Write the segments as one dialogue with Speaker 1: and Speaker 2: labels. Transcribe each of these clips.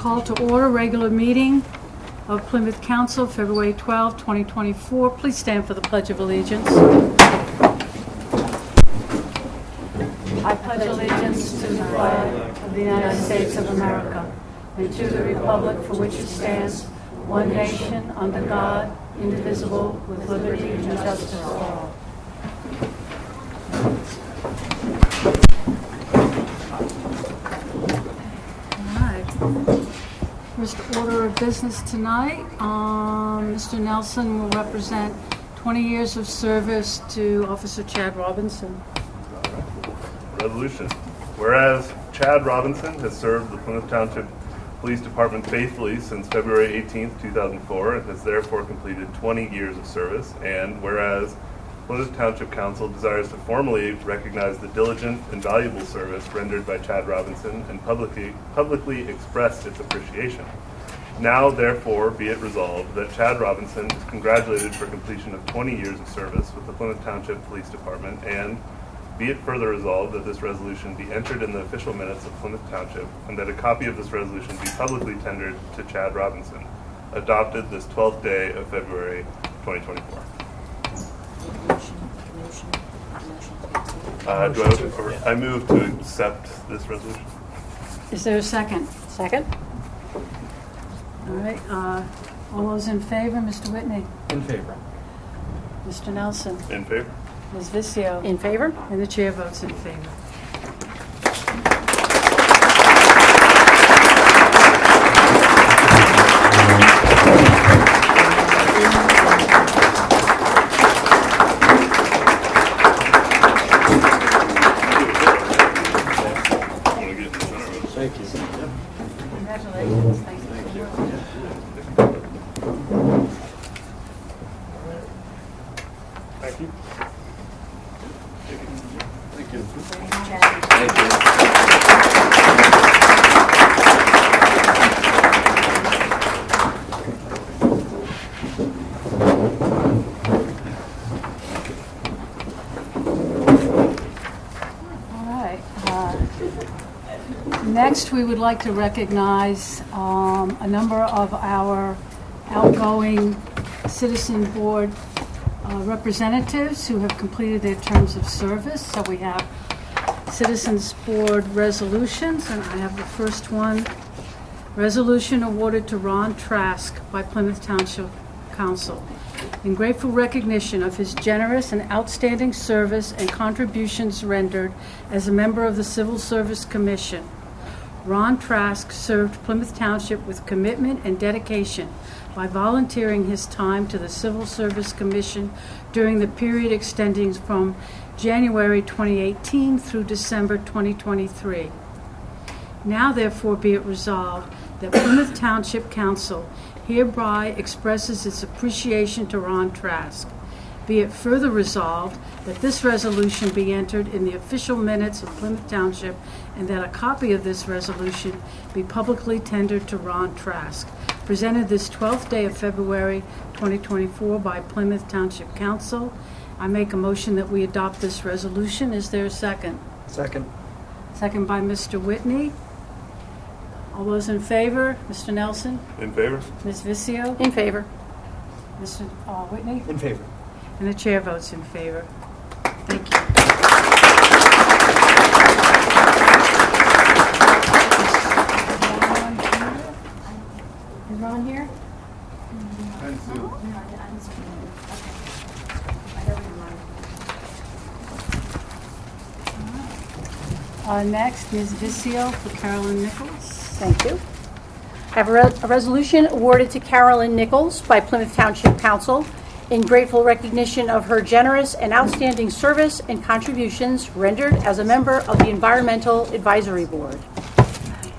Speaker 1: Call to order regular meeting of Plymouth Council, February 12, 2024. Please stand for the Pledge of Allegiance. I pledge allegiance to the flag of the United States of America and to the republic for which it stands, one nation, under God, indivisible, with liberty and justice for all. First order of business tonight, Mr. Nelson will represent 20 years of service to Officer Chad Robinson.
Speaker 2: Resolution. Whereas Chad Robinson has served the Plymouth Township Police Department faithfully since February 18, 2004 and has therefore completed 20 years of service, and whereas Plymouth Township Council desires to formally recognize the diligent and valuable service rendered by Chad Robinson and publicly express its appreciation. Now, therefore, be it resolved that Chad Robinson is congratulated for completion of 20 years of service with the Plymouth Township Police Department, and be it further resolved that this resolution be entered in the official minutes of Plymouth Township, and that a copy of this resolution be publicly tendered to Chad Robinson, adopted this 12th day of February 2024. I move to accept this resolution.
Speaker 1: Is there a second?
Speaker 3: Second.
Speaker 1: All right, all those in favor, Mr. Whitney?
Speaker 4: In favor.
Speaker 1: Mr. Nelson?
Speaker 2: In favor?
Speaker 1: Ms. Vicio?
Speaker 3: In favor.
Speaker 1: And the chair votes in favor.
Speaker 4: Thank you.
Speaker 1: Congratulations. Thank you.
Speaker 2: Thank you. Thank you.
Speaker 4: Thank you.
Speaker 1: All right. Next, we would like to recognize a number of our outgoing Citizen Board representatives who have completed their terms of service. So we have Citizens Board resolutions, and I have the first one. Resolution awarded to Ron Trask by Plymouth Township Council. In grateful recognition of his generous and outstanding service and contributions rendered as a member of the Civil Service Commission, Ron Trask served Plymouth Township with commitment and dedication by volunteering his time to the Civil Service Commission during the period extending from January 2018 through December 2023. Now, therefore, be it resolved that Plymouth Township Council hereby expresses its appreciation to Ron Trask. Be it further resolved that this resolution be entered in the official minutes of Plymouth Township, and that a copy of this resolution be publicly tendered to Ron Trask. Presented this 12th day of February 2024 by Plymouth Township Council. I make a motion that we adopt this resolution. Is there a second?
Speaker 4: Second.
Speaker 1: Second by Mr. Whitney. All those in favor? Mr. Nelson?
Speaker 2: In favor?
Speaker 1: Ms. Vicio?
Speaker 3: In favor.
Speaker 1: Mr. Whitney?
Speaker 4: In favor.
Speaker 1: And the chair votes in favor. Thank you.
Speaker 3: Is Ron here?
Speaker 1: Next, Ms. Vicio for Carolyn Nichols.
Speaker 3: Thank you. I have a resolution awarded to Carolyn Nichols by Plymouth Township Council in grateful recognition of her generous and outstanding service and contributions rendered as a member of the Environmental Advisory Board.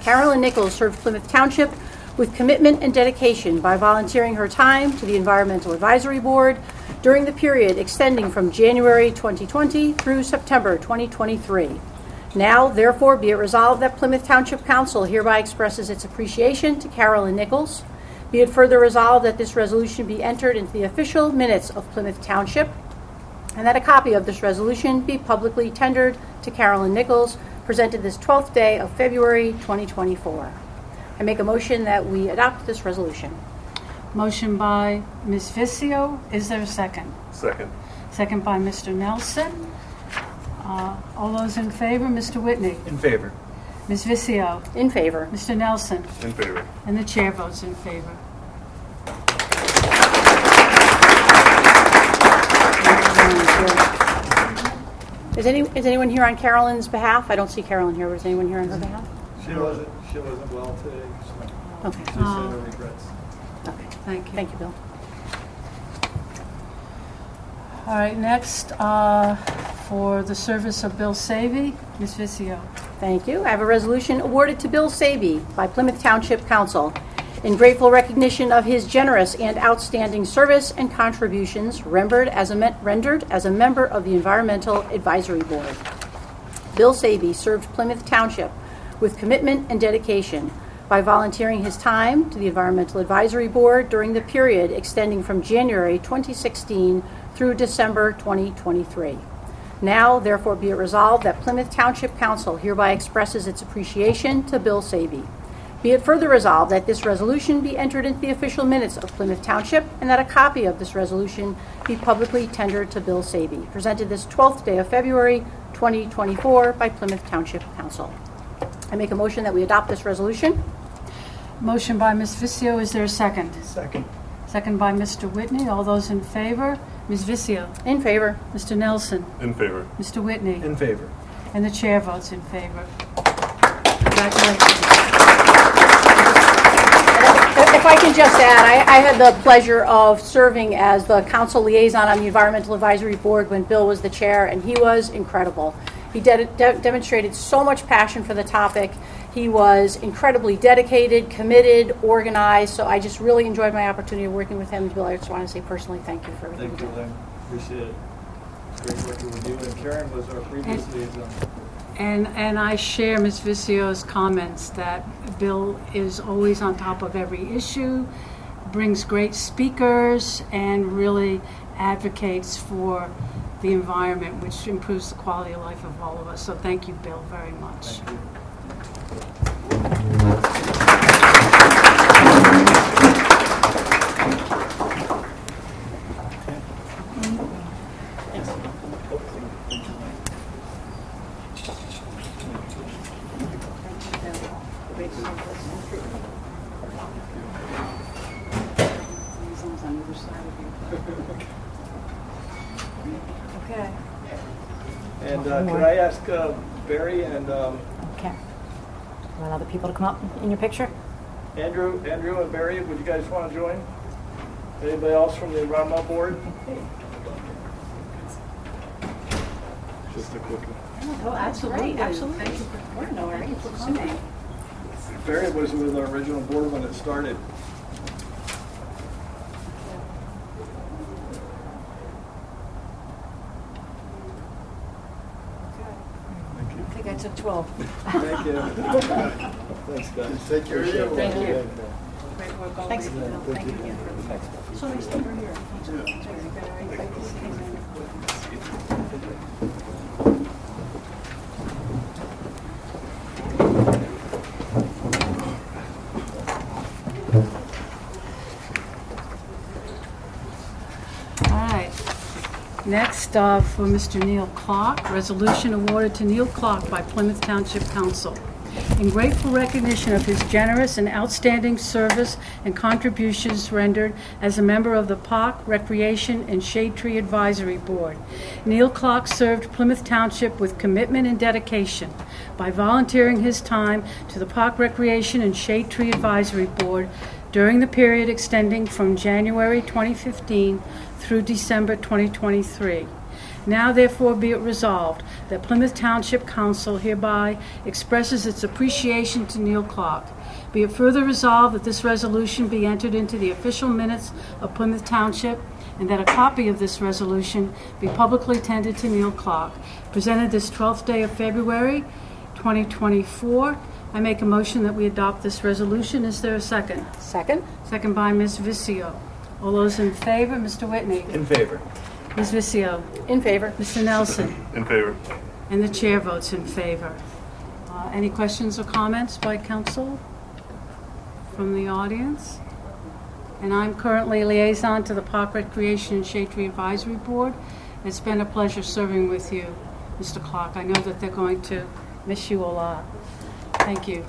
Speaker 3: Carolyn Nichols served Plymouth Township with commitment and dedication by volunteering her time to the Environmental Advisory Board during the period extending from January 2020 through September 2023. Now, therefore, be it resolved that Plymouth Township Council hereby expresses its appreciation to Carolyn Nichols. Be it further resolved that this resolution be entered into the official minutes of Plymouth Township, and that a copy of this resolution be publicly tendered to Carolyn Nichols, presented this 12th day of February 2024. I make a motion that we adopt this resolution.
Speaker 1: Motion by Ms. Vizio. Is there a second?
Speaker 2: Second.
Speaker 1: Second by Mr. Nelson. All those in favor, Mr. Whitney?
Speaker 4: In favor.
Speaker 1: Ms. Vizio?
Speaker 3: In favor.
Speaker 1: Mr. Nelson?
Speaker 2: In favor.
Speaker 1: And the chair votes in favor.
Speaker 3: Is anyone here on Carolyn's behalf? I don't see Carolyn here. Was anyone here on her behalf?
Speaker 4: She wasn't well today, so
Speaker 3: Okay.
Speaker 4: she said her regrets.
Speaker 3: Okay.
Speaker 1: Thank you.
Speaker 3: Thank you, Bill.
Speaker 1: All right, next, for the service of Bill Savy, Ms. Vizio.
Speaker 3: Thank you. I have a resolution awarded to Bill Savy by Plymouth Township Council in grateful recognition of his generous and outstanding service and contributions rendered as a member of the Environmental Advisory Board. Bill Savy served Plymouth Township with commitment and dedication by volunteering his time to the Environmental Advisory Board during the period extending from January 2016 through December 2023. Now, therefore, be it resolved that Plymouth Township Council hereby expresses its appreciation to Bill Savy. Be it further resolved that this resolution be entered into the official minutes of Plymouth Township and that a copy of this resolution be publicly tendered to Bill Savy. Presented this 12th day of February 2024 by Plymouth Township Council. I make a motion that we adopt this resolution.
Speaker 1: Motion by Ms. Vizio. Is there a second?
Speaker 4: Second.
Speaker 1: Second by Mr. Whitney. All those in favor? Ms. Vizio?
Speaker 3: In favor.
Speaker 1: Mr. Nelson?
Speaker 2: In favor.
Speaker 1: Mr. Whitney?
Speaker 4: In favor.
Speaker 1: And the chair votes in favor. Congratulations.
Speaker 3: If I can just add, I had the pleasure of serving as the council liaison on the Environmental Advisory Board when Bill was the chair, and he was incredible. He demonstrated so much passion for the topic. He was incredibly dedicated, committed, organized, so I just really enjoyed my opportunity of working with him. Bill, I just want to say personally thank you for everything.
Speaker 4: Thank you, Lynn. Appreciate it. Great working with you. And Karen was our previous liaison.
Speaker 1: And I share Ms. Vizio's comments that Bill is always on top of every issue, brings great speakers, and really advocates for the environment, which improves the quality of life of all of us. So thank you, Bill, very much.
Speaker 4: Thank you.
Speaker 3: Okay.
Speaker 4: And could I ask Barry and
Speaker 5: Okay. Want other people to come up in your picture?
Speaker 4: Andrew and Barry, would you guys want to join? Anybody else from the Environmental Board? Just a quick one.
Speaker 3: Oh, absolutely. Absolutely. Thank you for coming.
Speaker 4: Barry was with our original board when it started.
Speaker 5: I think I took 12.
Speaker 4: Thank you. Thanks, guys. Take care.
Speaker 3: Thank you.
Speaker 5: Thanks.
Speaker 4: Thank you.
Speaker 3: So nice to hear you.
Speaker 1: All right. Next, for Mr. Neil Clark, resolution awarded to Neil Clark by Plymouth Township Council. In grateful recognition of his generous and outstanding service and contributions rendered as a member of the Park, Recreation, and Shade Tree Advisory Board, Neil Clark served Plymouth Township with commitment and dedication by volunteering his time to the Park, Recreation, and Shade Tree Advisory Board during the period extending from January 2015 through December 2023. Now therefore be it resolved that Plymouth Township Council hereby expresses its appreciation to Neil Clark. Be it further resolved that this resolution be entered into the official minutes of Plymouth Township and that a copy of this resolution be publicly tendered to Neil Clark. Presented this 12th day of February 2024. I make a motion that we adopt this resolution. Is there a second?
Speaker 3: Second.
Speaker 1: Second by Ms. Vizio. All those in favor? Mr. Whitney?
Speaker 4: In favor.
Speaker 1: Ms. Vizio?
Speaker 3: In favor.
Speaker 1: Mr. Nelson?
Speaker 2: In favor.
Speaker 1: And the chair votes in favor. Any questions or comments by council? from the audience. And I'm currently liaison to the Park Recreation and Shade Tree Advisory Board. It's been a pleasure serving with you, Mr. Clark. I know that they're going to miss you a lot. Thank you.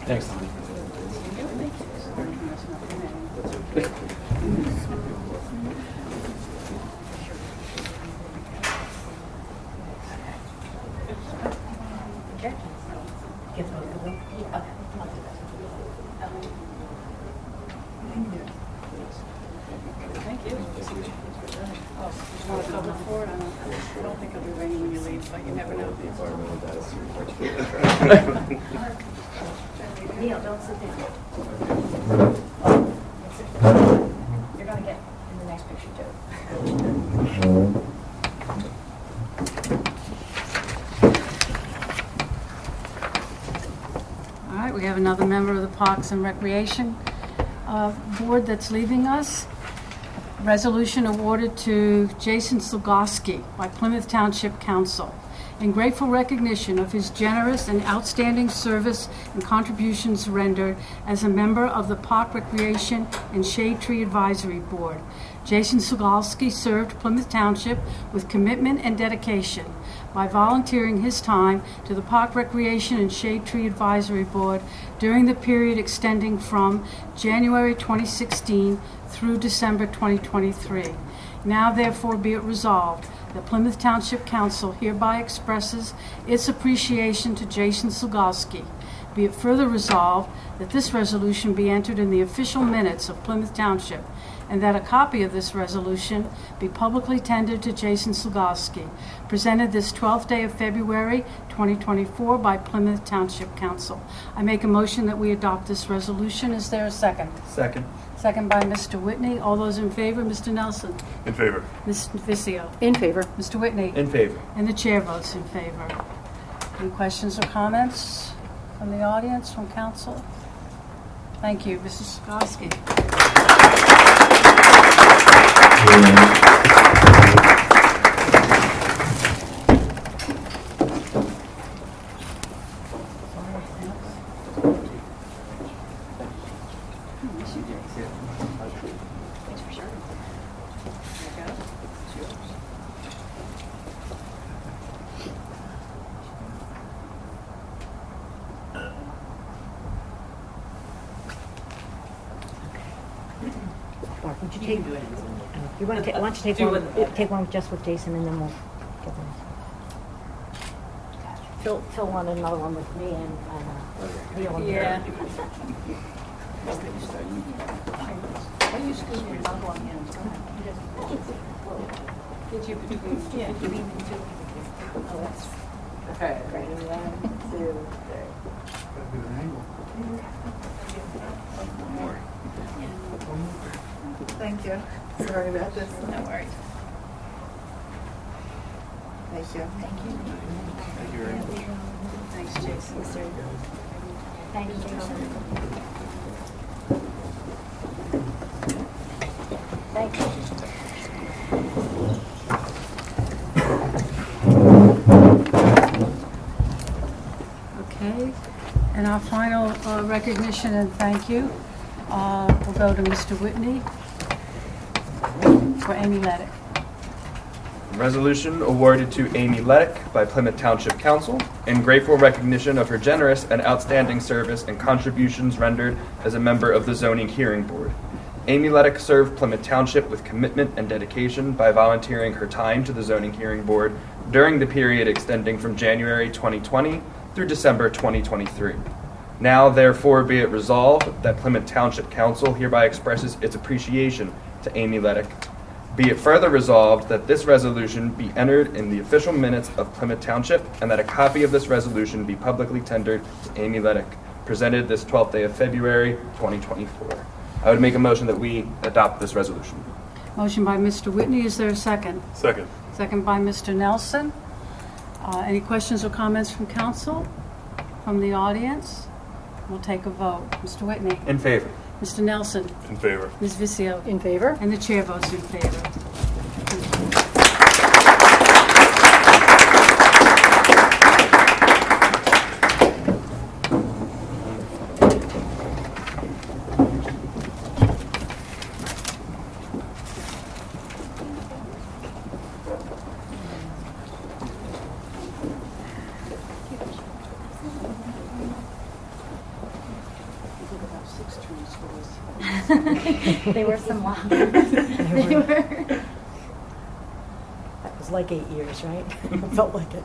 Speaker 6: Thanks, Tommy.
Speaker 1: I don't think it'll be raining when you leave, but you never know.
Speaker 5: Neil, don't sit down. You're going to get in the next picture, too.
Speaker 1: All right, we have another member of the Parks and Recreation Board that's leaving us. Resolution awarded to Jason Slugowski by Plymouth Township Council in grateful recognition of his generous and outstanding service and contributions rendered as a member of the Park Recreation and Shade Tree Advisory Board. Jason Slugowski served Plymouth Township with commitment and dedication by volunteering his time to the Park Recreation and Shade Tree Advisory Board during the period extending from January 2016 through December 2023. Now therefore be it resolved that Plymouth Township Council hereby expresses its appreciation to Jason Slugowski. Be it further resolved that this resolution be entered in the official minutes of Plymouth Township, and that a copy of this resolution be publicly tendered to Jason Slugowski, presented this 12th day of February 2024 by Plymouth Township Council. I make a motion that we adopt this resolution. Is there a second?
Speaker 6: Second.
Speaker 1: Second by Mr. Whitney. All those in favor? Mr. Nelson?
Speaker 2: In favor.
Speaker 1: Ms. Vicio?
Speaker 3: In favor.
Speaker 1: Mr. Whitney?
Speaker 6: In favor.
Speaker 1: And the chair votes in favor. Any questions or comments from the audience, from council? Thank you. Mrs. Slugowski.
Speaker 5: Mark, would you take? You want to take? Why don't you take one? Take one just with Jason, and then we'll get them. Phil wanted another one with me and Neil.
Speaker 1: Yeah. Did you? Yeah.
Speaker 5: Okay. Great. 1, 2, 3.
Speaker 7: Thank you. Sorry about this.
Speaker 1: No worries.
Speaker 7: Thank you.
Speaker 6: Thank you very much.
Speaker 1: Thanks, Jason.
Speaker 5: Thank you, Jason. Thank you.
Speaker 1: Okay. And our final recognition and thank you will go to Mr. Whitney for Amy Leddick.
Speaker 6: Resolution awarded to Amy Leddick by Plymouth Township Council in grateful recognition of her generous and outstanding service and contributions rendered as a member of the Zoning Hearing Board. Amy Leddick served Plymouth Township with commitment and dedication by volunteering her time to the Zoning Hearing Board during the period extending from January 2020 through December 2023. Now, therefore, be it resolved that Plymouth Township Council hereby expresses its appreciation to Amy Leddick. Be it further resolved that this resolution be entered in the official minutes of Plymouth Township, and that a copy of this resolution be publicly tendered to Amy Leddick, presented this 12th day of February 2024. I would make a motion that we adopt this resolution.
Speaker 1: Motion by Mr. Whitney. Is there a second?
Speaker 2: Second.
Speaker 1: Second by Mr. Nelson. Any questions or comments from council, from the audience? We'll take a vote. Mr. Whitney?
Speaker 6: In favor.
Speaker 1: Mr. Nelson?
Speaker 2: In favor.
Speaker 1: Ms. Vizio?
Speaker 3: In favor?
Speaker 1: And the chair votes in favor.
Speaker 5: They were some long. They were. That was like 8 years, right? Felt like it.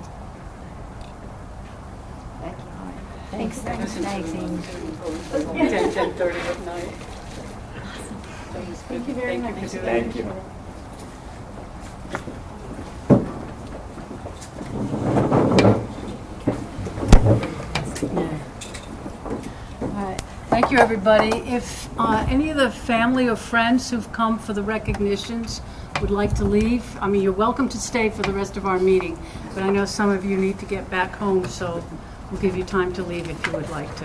Speaker 5: Thanks, thanks, Amy.
Speaker 1: 10:30 at night.
Speaker 3: Thank you very much.
Speaker 6: Thank you.
Speaker 1: All right. Thank you, everybody. If any of the family or friends who've come for the recognitions would like to leave, I mean, you're welcome to stay for the rest of our meeting, but I know some of you need to get back home, so we'll give you time to leave if you would like to.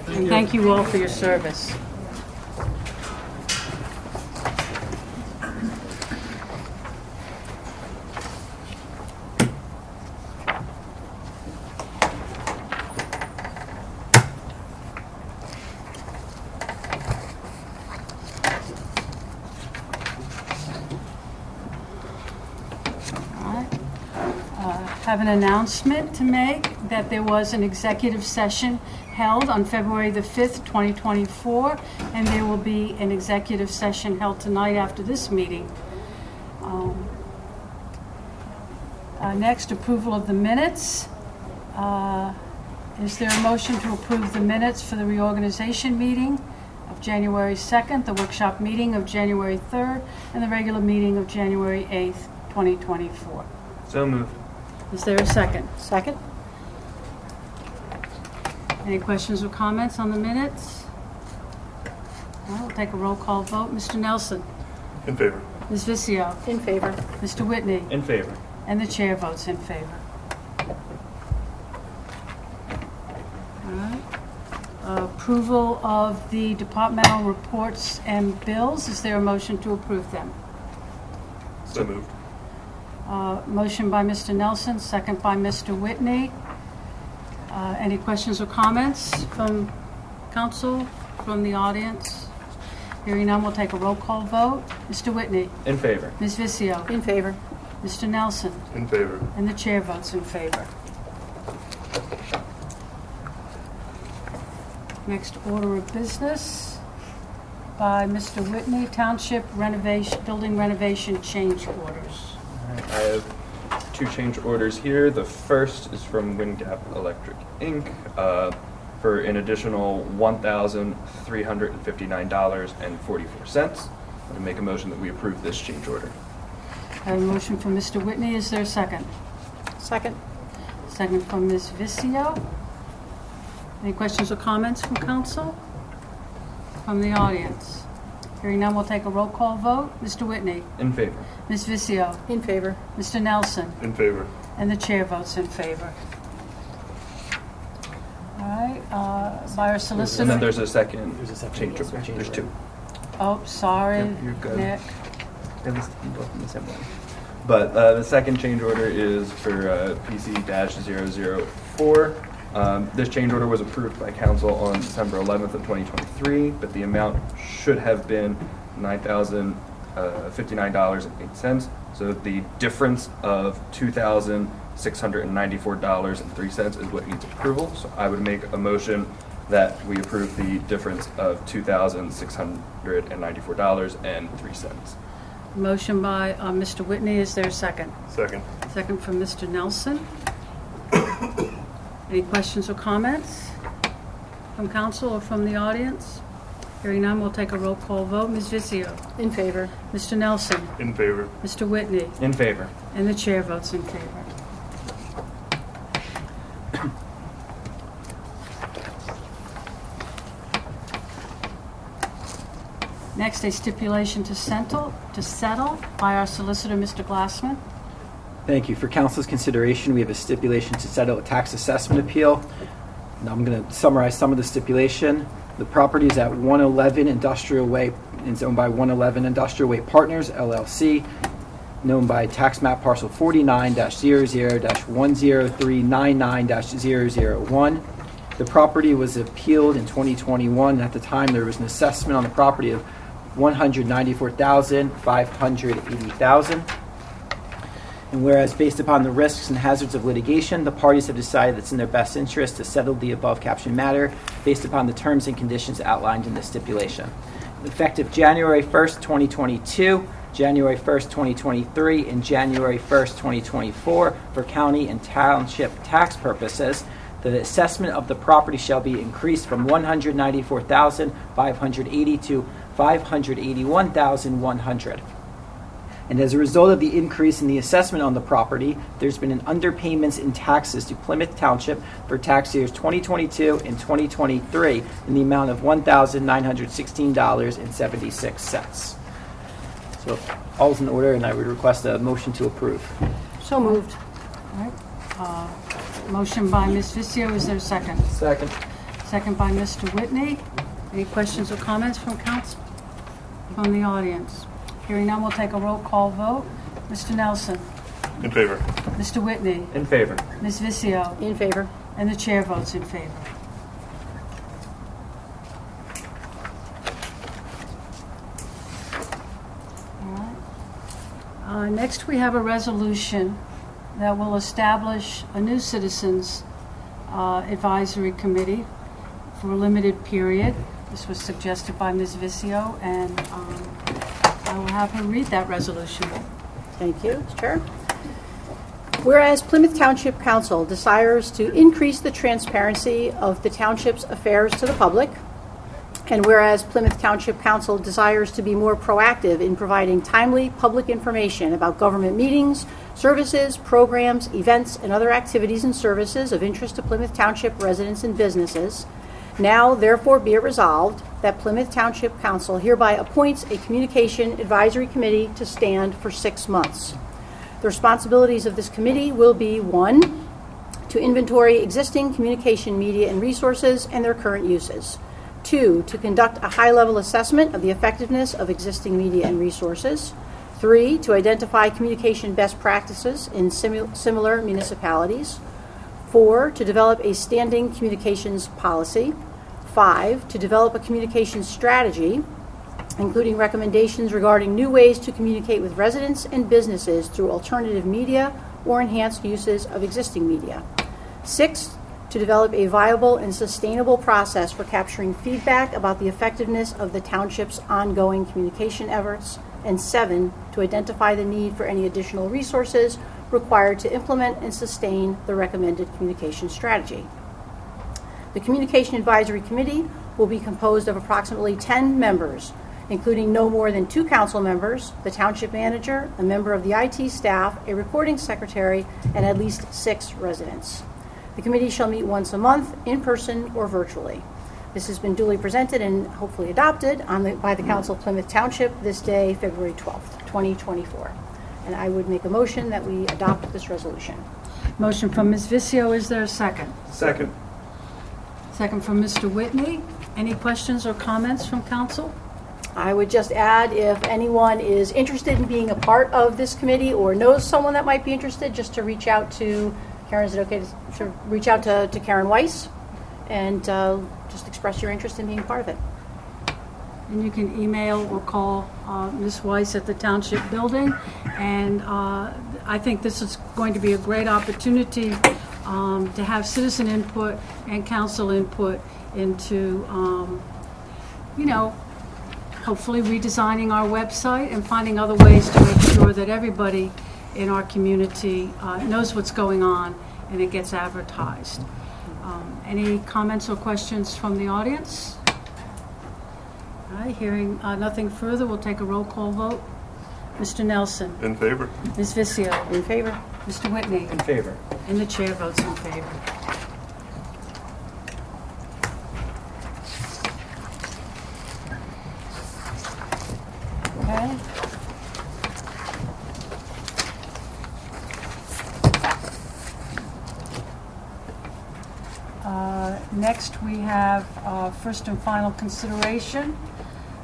Speaker 1: And thank you all for your service. Have an announcement to make that there was an executive session held on February the 5th, 2024, and there will be an executive session held tonight after this meeting. Next, approval of the minutes. Is there a motion to approve the minutes for the reorganization meeting of January 2nd, the workshop meeting of January 3rd, and the regular meeting of January 8th, 2024?
Speaker 6: So moved.
Speaker 1: Is there a second?
Speaker 3: Second?
Speaker 1: Any questions or comments on the minutes? No, we'll take a roll call vote. Mr. Nelson?
Speaker 2: In favor.
Speaker 1: Ms. Vizio?
Speaker 3: In favor.
Speaker 1: Mr. Whitney?
Speaker 6: In favor.
Speaker 1: And the chair votes in favor. All right. Approval of the departmental reports and bills. Is there a motion to approve them?
Speaker 2: So moved.
Speaker 1: Motion by Mr. Nelson, second by Mr. Whitney. Any questions or comments from council, from the audience? Hearing none, we'll take a roll call vote. Mr. Whitney?
Speaker 6: In favor.
Speaker 1: Ms. Vizio?
Speaker 3: In favor.
Speaker 1: Mr. Nelson?
Speaker 2: In favor.
Speaker 1: And the chair votes in favor. Next order of business by Mr. Whitney, Township renovation, building renovation change orders.
Speaker 6: I have two change orders here. The first is from WindGap Electric Inc. For an additional $1,359.44. I make a motion that we approve this change order.
Speaker 1: I have a motion from Mr. Whitney. Is there a second?
Speaker 3: Second?
Speaker 1: Second from Ms. Vizio. Any questions or comments from council? From the audience? Hearing none, we'll take a roll call vote. Mr. Whitney?
Speaker 6: In favor.
Speaker 1: Ms. Vizio?
Speaker 3: In favor.
Speaker 1: Mr. Nelson?
Speaker 2: In favor.
Speaker 1: And the chair votes in favor. All right, by our solicitor.
Speaker 6: And then there's a second change
Speaker 8: yes,
Speaker 6: order.
Speaker 8: change
Speaker 6: There's
Speaker 8: order.
Speaker 6: two.
Speaker 1: Oh, sorry,
Speaker 6: Yep, you're good.
Speaker 1: Nick.
Speaker 6: At least both in the same one. But the second change order is for PC-004. This change order was approved by council on December 11th of 2023, but the amount should have been $9,059.08. So the difference of $2,694.03 is what needs approval. So I would make a motion that we approve the difference of $2,694.03.
Speaker 1: Motion by Mr. Whitney. Is there a second?
Speaker 2: Second.
Speaker 1: Second from Mr. Nelson. Any questions or comments from council or from the audience? Hearing none, we'll take a roll call vote. Ms. Vizio?
Speaker 3: In favor.
Speaker 1: Mr. Nelson?
Speaker 2: In favor.
Speaker 1: Mr. Whitney?
Speaker 6: In favor.
Speaker 1: And the chair votes in favor. Next, a stipulation to settle by our solicitor, Mr. Glassman.
Speaker 8: Thank you. For council's consideration, we have a stipulation to settle a tax assessment appeal Now I'm going to summarize some of the stipulation. The property is at 111 Industrial Way, and it's owned by 111 Industrial Way Partners, LLC, known by tax map parcel 49-00-10399-001. The property was appealed in 2021, and at the time there was an assessment on the property of $194,580. And whereas based upon the risks and hazards of litigation, the parties have decided it's in their best interest to settle the above captioned matter based upon the terms and conditions outlined in the stipulation. Effective January 1st, 2022, January 1st, 2023, and January 1st, 2024 for county and township tax purposes, the assessment of the property shall be increased from $194,580 to $581,100. And as a result of the increase in the assessment on the property, there's been an underpayments in taxes to Plymouth Township for tax years 2022 and 2023 in the amount of $1,916.76. So all's in order, and I would request a motion to approve.
Speaker 3: So moved.
Speaker 1: All right. Motion by Ms. Vicio, is there a second?
Speaker 8: Second.
Speaker 1: Second by Mr. Whitney. Any questions or comments from council, from the audience? Hearing none, we'll take a roll call vote. Mr. Nelson.
Speaker 2: In favor.
Speaker 1: Mr. Whitney.
Speaker 6: In favor.
Speaker 1: Ms. Vicio.
Speaker 3: In favor.
Speaker 1: And the chair votes in favor. All right. Next, we have a resolution that will establish a new citizens advisory committee for a limited period. This was suggested by Ms. Vicio, and I will have her read that resolution.
Speaker 3: Thank you, Mr. Chair. Whereas Plymouth Township Council desires to increase the transparency of the township's affairs to the public, and whereas Plymouth Township Council desires to be more proactive in providing timely public information about government meetings, services, programs, events, and other activities and services of interest to Plymouth Township residents and businesses, now therefore be it resolved that Plymouth Township Council hereby appoints a communication advisory committee to stand for 6 months. The responsibilities of this committee will be 1, to inventory existing communication media and resources and their current uses. 2, to conduct a high-level assessment of the effectiveness of existing media and resources. 3, to identify communication best practices in similar municipalities. 4, to develop a standing communications policy. 5, to develop a communications strategy, including recommendations regarding new ways to communicate with residents and businesses through alternative media or enhanced uses of existing media. 6, to develop a viable and sustainable process for capturing feedback about the effectiveness of the township's ongoing communication efforts. And 7, to identify the need for any additional resources required to implement and sustain the recommended communication strategy. The Communication Advisory Committee will be composed of approximately 10 members, including no more than 2 council members, the township manager, a member of the IT staff, a recording secretary, and at least 6 residents. The committee shall meet once a month, in person or virtually. This has been duly presented and hopefully adopted by the Council of Plymouth Township this day, February 12th, 2024. And I would make a motion that we adopt this resolution.
Speaker 1: Motion from Ms. Vicio, is there a second?
Speaker 6: Second.
Speaker 1: Second from Mr. Whitney. Any questions or comments from council?
Speaker 3: I would just add, if anyone is interested in being a part of this committee or knows someone that might be interested, just to reach out to Karen. Is it okay to reach out to Karen Weiss and just express your interest in being part of it?
Speaker 1: And you can email or call Ms. Weiss at the Township Building. And I think this is going to be a great opportunity to have citizen input and council input into, hopefully redesigning our website and finding other ways to make sure that everybody in our community knows what's going on and it gets advertised. Any comments or questions from the audience? All right, hearing nothing further, we'll take a roll call vote. Mr. Nelson.
Speaker 2: In favor.
Speaker 1: Ms. Vicio.
Speaker 3: In favor?
Speaker 1: Mr. Whitney.
Speaker 6: In favor.
Speaker 1: And the chair votes in favor. Okay. Next, we have first and final consideration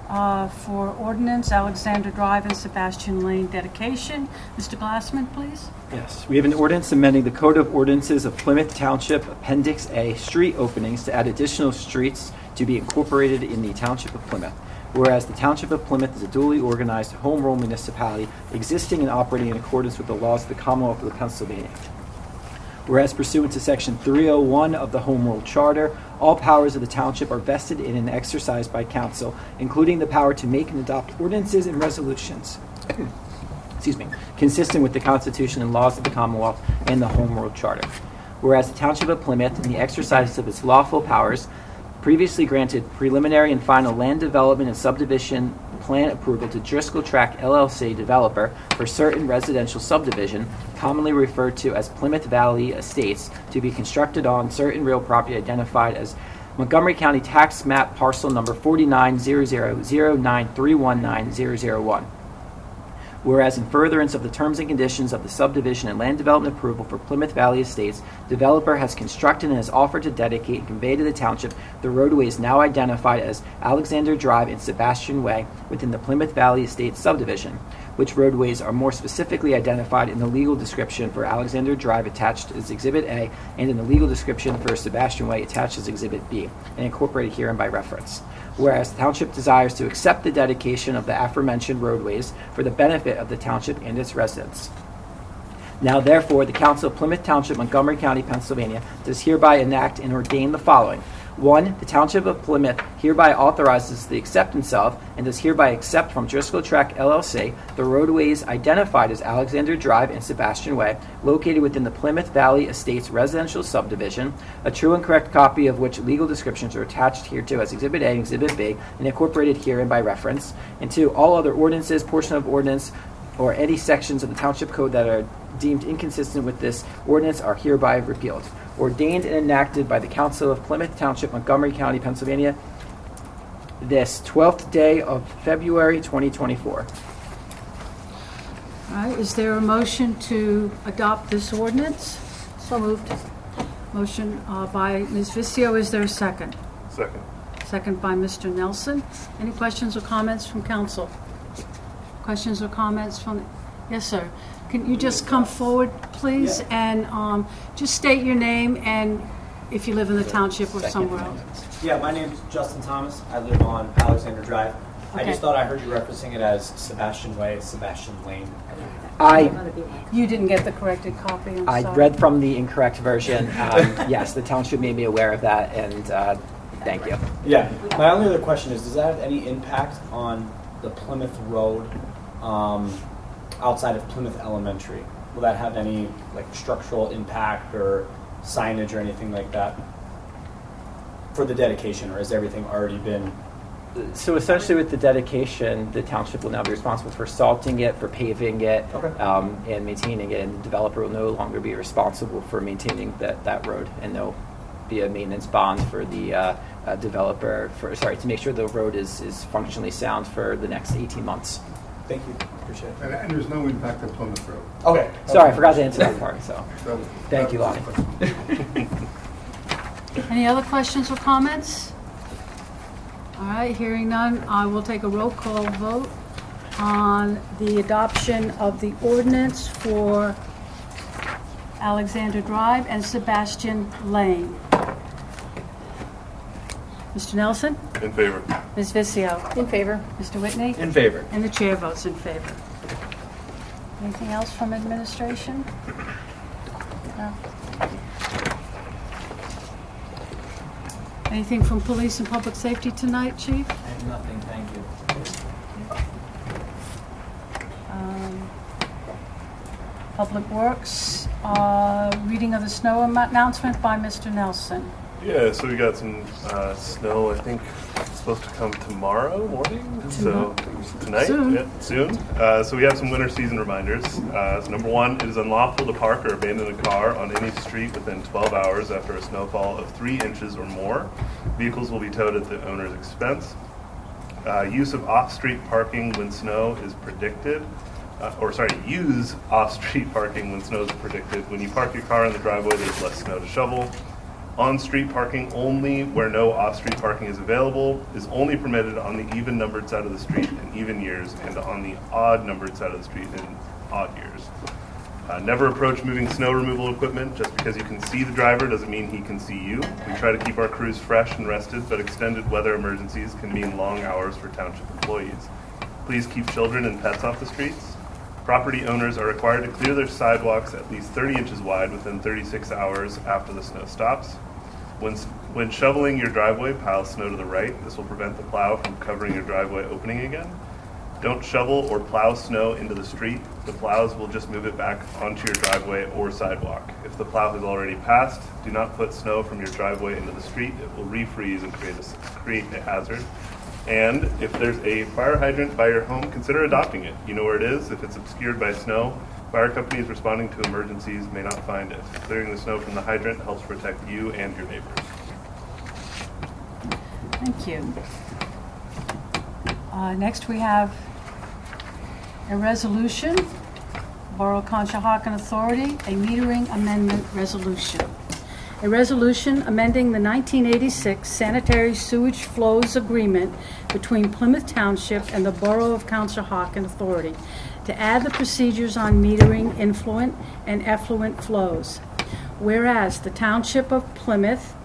Speaker 1: for ordinance, Alexander Drive and Sebastian Lane dedication. Mr. Glassman, please.
Speaker 8: Yes, we have an ordinance amending the Code of Ordinances of Plymouth Township, Appendix A, street openings to add additional streets to be incorporated in the Township of Plymouth. Whereas the Township of Plymouth is a duly organized home rule municipality existing and operating in accordance with the laws of the Commonwealth of Pennsylvania. Whereas pursuant to Section 301 of the Home Rule Charter, all powers of the Township are vested in and exercised by Council, including the power to make and adopt ordinances and resolutions consistent with the Constitution and laws of the Commonwealth and the Home Rule Charter. Whereas the Township of Plymouth, in the exercise of its lawful powers, previously granted preliminary and final land development and subdivision plan approval to Driscoll Track LLC developer for certain residential subdivision, commonly referred to as Plymouth Valley Estates, to be constructed on certain real property identified as Montgomery County Tax Map Parcel Number 490009319001. Whereas in furtherance of the terms and conditions of the subdivision and land development approval for Plymouth Valley Estates, developer has constructed and has offered to dedicate and convey to the township the roadways now identified as Alexander Drive and Sebastian Way within the Plymouth Valley Estates subdivision, which roadways are more specifically identified in the legal description for Alexander Drive attached as Exhibit A and in the legal description for Sebastian Way attached as Exhibit B, and incorporated herein by reference. Whereas the Township desires to accept the dedication of the aforementioned roadways for the benefit of the Township and its residents. Now therefore, the Council of Plymouth Township, Montgomery County, Pennsylvania, does hereby enact and ordain the following. 1. The Township of Plymouth hereby authorizes the acceptance of and does hereby accept from Driscoll Track LLC the roadways identified as Alexander Drive and Sebastian Way, located within the Plymouth Valley Estates residential subdivision, a true and correct copy of which legal descriptions are attached hereto as Exhibit A and Exhibit B, and incorporated herein by reference. And 2. All other ordinances, portion of ordinance, or any sections of the Township Code that are deemed inconsistent with this ordinance are hereby repealed. Ordained and enacted by the Council of Plymouth Township, Montgomery County, Pennsylvania, this 12th day of February 2024.
Speaker 1: All right, is there a motion to adopt this ordinance?
Speaker 3: So moved.
Speaker 1: Motion by Ms. Vizio, is there a second?
Speaker 2: Second.
Speaker 1: Second by Mr. Nelson. Any questions or comments from council? Questions or comments from, yes, sir. Can you just come forward, please, and just state your name and if you live in the township or somewhere else?
Speaker 9: Yeah, my name's Justin Thomas. I live on Alexander Drive. I
Speaker 1: Okay.
Speaker 9: just thought I heard you referencing it as Sebastian Way, Sebastian Lane.
Speaker 1: You didn't get the corrected copy, I'm
Speaker 8: I
Speaker 1: sorry.
Speaker 8: read from the incorrect version. Yes, the Township made me aware of that, and thank you.
Speaker 9: Yeah. My only other question is, does that have any impact on the Plymouth Road outside of Plymouth Elementary? Will that have any structural impact or signage or anything like that for the dedication, or has everything already been?
Speaker 8: So essentially with the dedication, the Township will now be responsible for salting it, for paving it,
Speaker 9: Okay.
Speaker 8: and maintaining it, and the developer will no longer be responsible for maintaining that road, and there'll be a maintenance bond for the developer, to make sure the road is functionally sound for the next 18 months.
Speaker 9: Thank you. Appreciate it.
Speaker 10: And there's no impact on Plymouth Road.
Speaker 9: Okay.
Speaker 8: Sorry, I forgot to answer that part, so thank you, Lonnie.
Speaker 1: Any other questions or comments? All right, hearing none, I will take a roll call vote on the adoption of the ordinance for Alexander Drive and Sebastian Lane. Mr. Nelson?
Speaker 2: In favor.
Speaker 1: Ms. Vizio?
Speaker 3: In favor.
Speaker 1: Mr. Whitney?
Speaker 6: In favor.
Speaker 1: And the chair votes in favor. Anything else from administration? No. Anything from police and public safety tonight, Chief?
Speaker 9: I have nothing. Thank you.
Speaker 1: Public Works, reading of the snow announcement by Mr. Nelson.
Speaker 2: Yeah, so we got some snow, I think it's supposed to come tomorrow morning. So tonight?
Speaker 1: Soon.
Speaker 2: Yeah, soon. So we have some winter season reminders. So number one, it is unlawful to park or abandon a car on any street within 12 hours after a snowfall of 3 inches or more. Vehicles will be towed at the owner's expense. Use of off-street parking when snow is predicted. Use off-street parking when snow is predicted. When you park your car in the driveway, there's less snow to shovel. On-street parking only where no off-street parking is available is only permitted on the even-numbered side of the street in even years and on the odd-numbered side of the street in odd years. Never approach moving snow removal equipment. Just because you can see the driver doesn't mean he can see you. We try to keep our crews fresh and rested, but extended weather emergencies can mean long hours for township employees. Please keep children and pets off the streets. Property owners are required to clear their sidewalks at least 30 inches wide within 36 hours after the snow stops. When shoveling your driveway, pile snow to the right. This will prevent the plow from covering your driveway opening again. Don't shovel or plow snow into the street. The plows will just move it back onto your driveway or sidewalk. If the plow has already passed, do not put snow from your driveway into the street. It will refreeze and create a hazard. And if there's a fire hydrant by your home, consider adopting it. You know where it is. If it's obscured by snow, fire companies responding to emergencies may not find it. Clearing the snow from the hydrant helps protect you and your neighbors.
Speaker 1: Thank you. Next, we have a resolution, Borough Conshohocken Authority, a metering amendment resolution. A resolution amending the 1986 sanitary sewage flows agreement between Plymouth Township and the Borough of Conshohocken Authority to add the procedures on metering influent and effluent flows. Whereas the Township of Plymouth,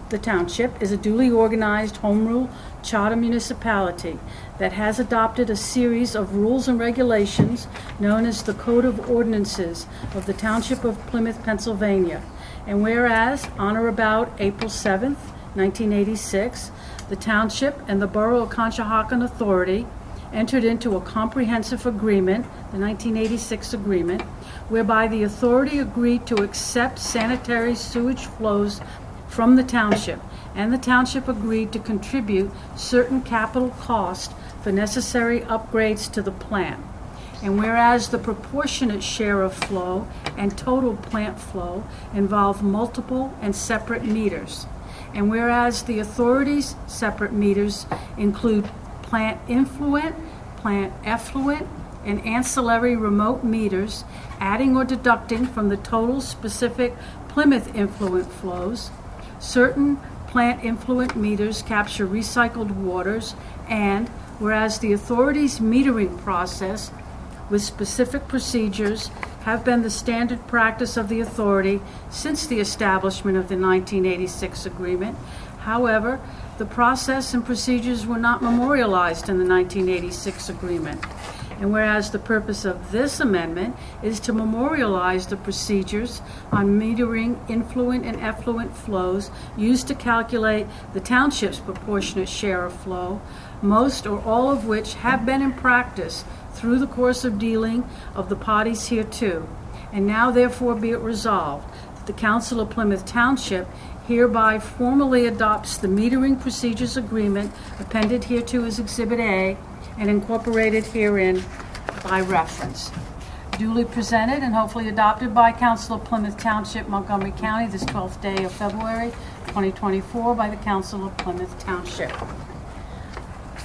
Speaker 1: the Township, is a duly organized home rule charter municipality that has adopted a series of rules and regulations known as the Code of Ordinances of the Township of Plymouth, Pennsylvania. And whereas, on or about April 7th, 1986, the Township and the Borough of Conshohocken Authority entered into a comprehensive agreement, the 1986 agreement, whereby the authority agreed to accept sanitary sewage flows from the Township, and the Township agreed to contribute certain capital costs for necessary upgrades to the plant. And whereas the proportionate share of flow and total plant flow involve multiple and separate meters. And whereas the authority's separate meters include plant influent, plant effluent, and ancillary remote meters, adding or deducting from the total specific Plymouth influent flows. Certain plant influent meters capture recycled waters, and whereas the authority's metering process with specific procedures have been the standard practice of the authority since the establishment of the 1986 agreement. However, the process and procedures were not memorialized in the 1986 agreement. And whereas the purpose of this amendment is to memorialize the procedures on metering influent and effluent flows used to calculate the township's proportionate share of flow, most or all of which have been in practice through the course of dealing of the parties hereto. And now therefore be it resolved that the Council of Plymouth Township hereby formally adopts the metering procedures agreement appended hereto as Exhibit A and incorporated herein by reference. Duly presented and hopefully adopted by Council of Plymouth Township, Montgomery County, this 12th day of February 2024 by the Council of Plymouth Township.